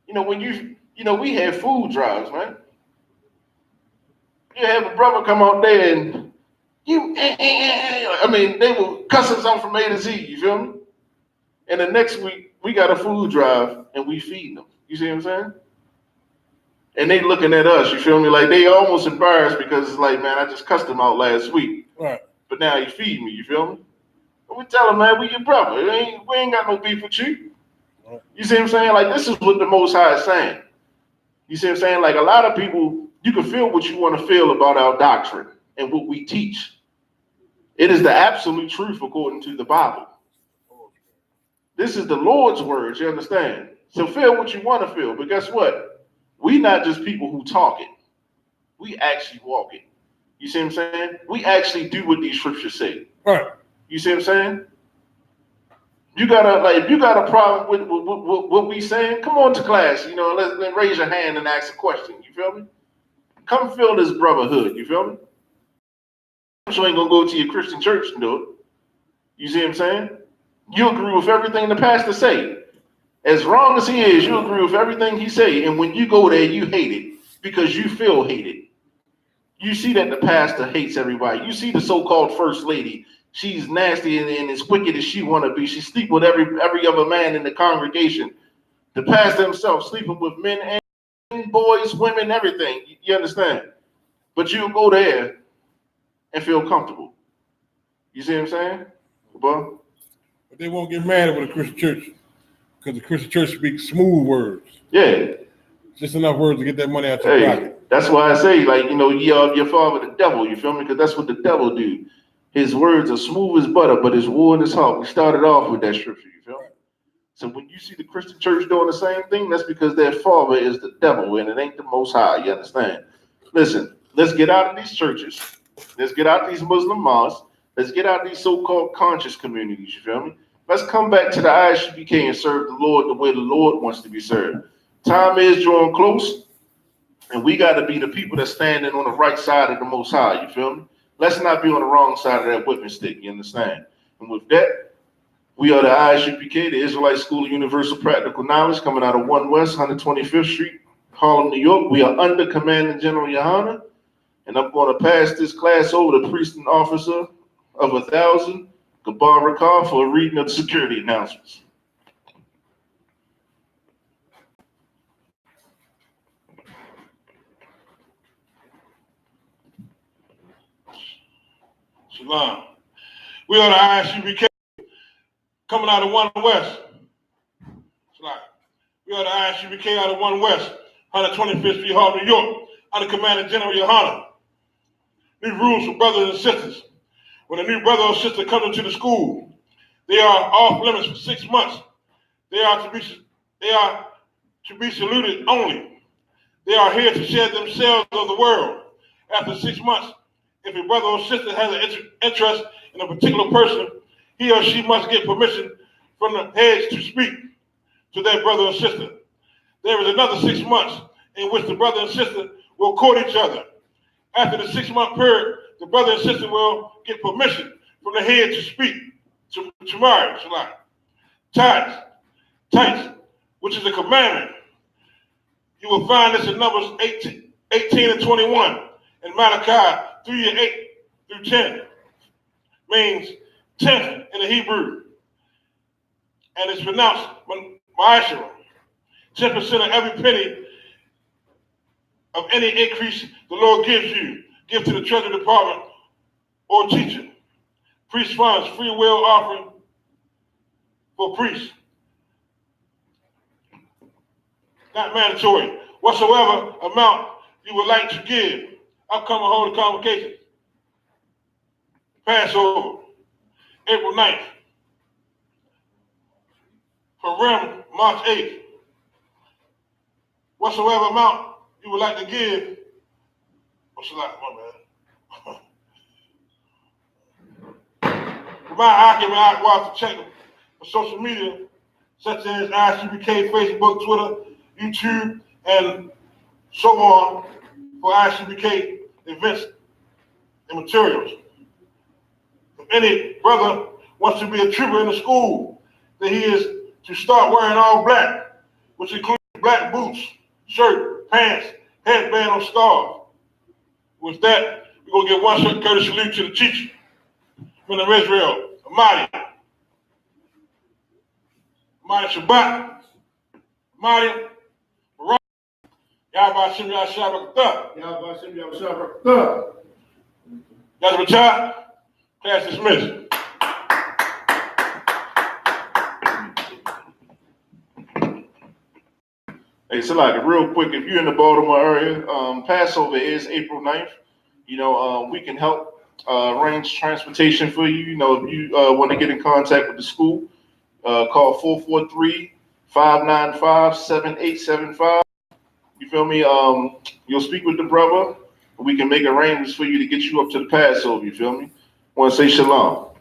You know, when we had food drives, man. You have a brother come out there and I mean, they were cussing something from A to Z, you feel me? And the next week, we got a food drive and we feed them. You see what I'm saying? And they looking at us, you feel me? Like they almost embarrassed because it's like, man, I just cussed them out last week. Right. But now you feed me, you feel me? And we tell them, man, we your brother. We ain't got no beef with you. Right. You see what I'm saying? Like, this is what the Most High is saying. You see what I'm saying? Like, a lot of people, you can feel what you want to feel about our doctrine and what we teach. It is the absolute truth according to the Bible. This is the Lord's words, you understand? So feel what you want to feel, but guess what? We not just people who talk it. We actually walk it. You see what I'm saying? We actually do what these scriptures say. Right. You see what I'm saying? You gotta, like, if you got a problem with what we saying, come on to class. You know, let's raise your hand and ask a question. You feel me? Come feel this brotherhood. You feel me? You ain't gonna go to your Christian church and do it. You see what I'm saying? You agree with everything the pastor say. As wrong as he is, you agree with everything he say. And when you go there, you hate it because you feel hated. You see that the pastor hates everybody. You see the so-called first lady. She's nasty and as wicked as she want to be. She sleep with every other man in the congregation. The pastor himself sleeping with men and boys, women, everything. You understand? But you go there and feel comfortable. You see what I'm saying? Well, but they won't get mad with a Christian church because the Christian church speaks smooth words. Yeah. Just enough words to get that money out your pocket. That's why I say, like, you know, ye of your father the devil, you feel me? Because that's what the devil do. His words are smooth as butter, but his war in his heart. We started off with that scripture, you feel me? So when you see the Christian church doing the same thing, that's because their father is the devil, and it ain't the Most High, you understand? Listen, let's get out of these churches. Let's get out of these Muslim mosques. Let's get out of these so-called conscious communities, you feel me? Let's come back to the Isupk and serve the Lord the way the Lord wants to be served. Time is drawing close, and we got to be the people that's standing on the right side of the Most High, you feel me? Let's not be on the wrong side of that whipping stick, you understand? And with that, we are the Isupk, the Israelite School of Universal Practical Knowledge, coming out of 1 West, 125th Street, Harlem, New York. We are under Commanding General Yohana, and I'm going to pass this class over to Priest and Officer of 1,000, Gabar Rakar, for a reading of the security announcements. Shalom. We are the Isupk coming out of 1 West. Shalom. We are the Isupk out of 1 West, 125th Street, Harlem, New York, under Commander General Yohana. New rules for brothers and sisters. When a new brother or sister comes into the school, they are off limits for 6 months. They are to be saluted only. They are here to share themselves of the world. After 6 months, if a brother or sister has an interest in a particular person, he or she must get permission from the heads to speak to their brother or sister. There is another 6 months in which the brother and sister will court each other. After the 6-month period, the brother and sister will get permission from the head to speak to marry. Tights, which is a commandment. You will find this in Numbers 18 and 21, and Malachi 3 and 8 through 10. Means 10th in the Hebrew. And it's pronounced Ma'ashara. 10% of every penny of any increase the Lord gives you, give to the Treasury Department or teacher. Priest funds, free will offering for priests. Not mandatory. Whatsoever amount you would like to give, upcoming holy convocation. Passover, April 9th. Purim, March 8th. Whatsoever amount you would like to give, what's the last one, man? I can watch to check for social media, such as ISUPK, Facebook, Twitter, YouTube, and so on, for ISUPK events and materials. If any brother wants to be a trooper in the school, then he is to start wearing all black, which includes black boots, shirt, pants, headband, or scarf. With that, we're going to give one short courtesy salute to the teacher from the Israel, Amadi Shabbat, Amadi, Barak, Yahweh Shem Yahshabakatah. Yahweh Shem Yahshabakatah. That's my child. Class dismissed. Hey, Salaka, real quick, if you're in the Baltimore area, Passover is April 9th. You know, we can help arrange transportation for you. You know, if you want to get in contact with the school, call 443-595-7875. You feel me? You'll speak with the brother. We can make arrangements for you to get you up to the Passover. You feel me? Want to say shalom.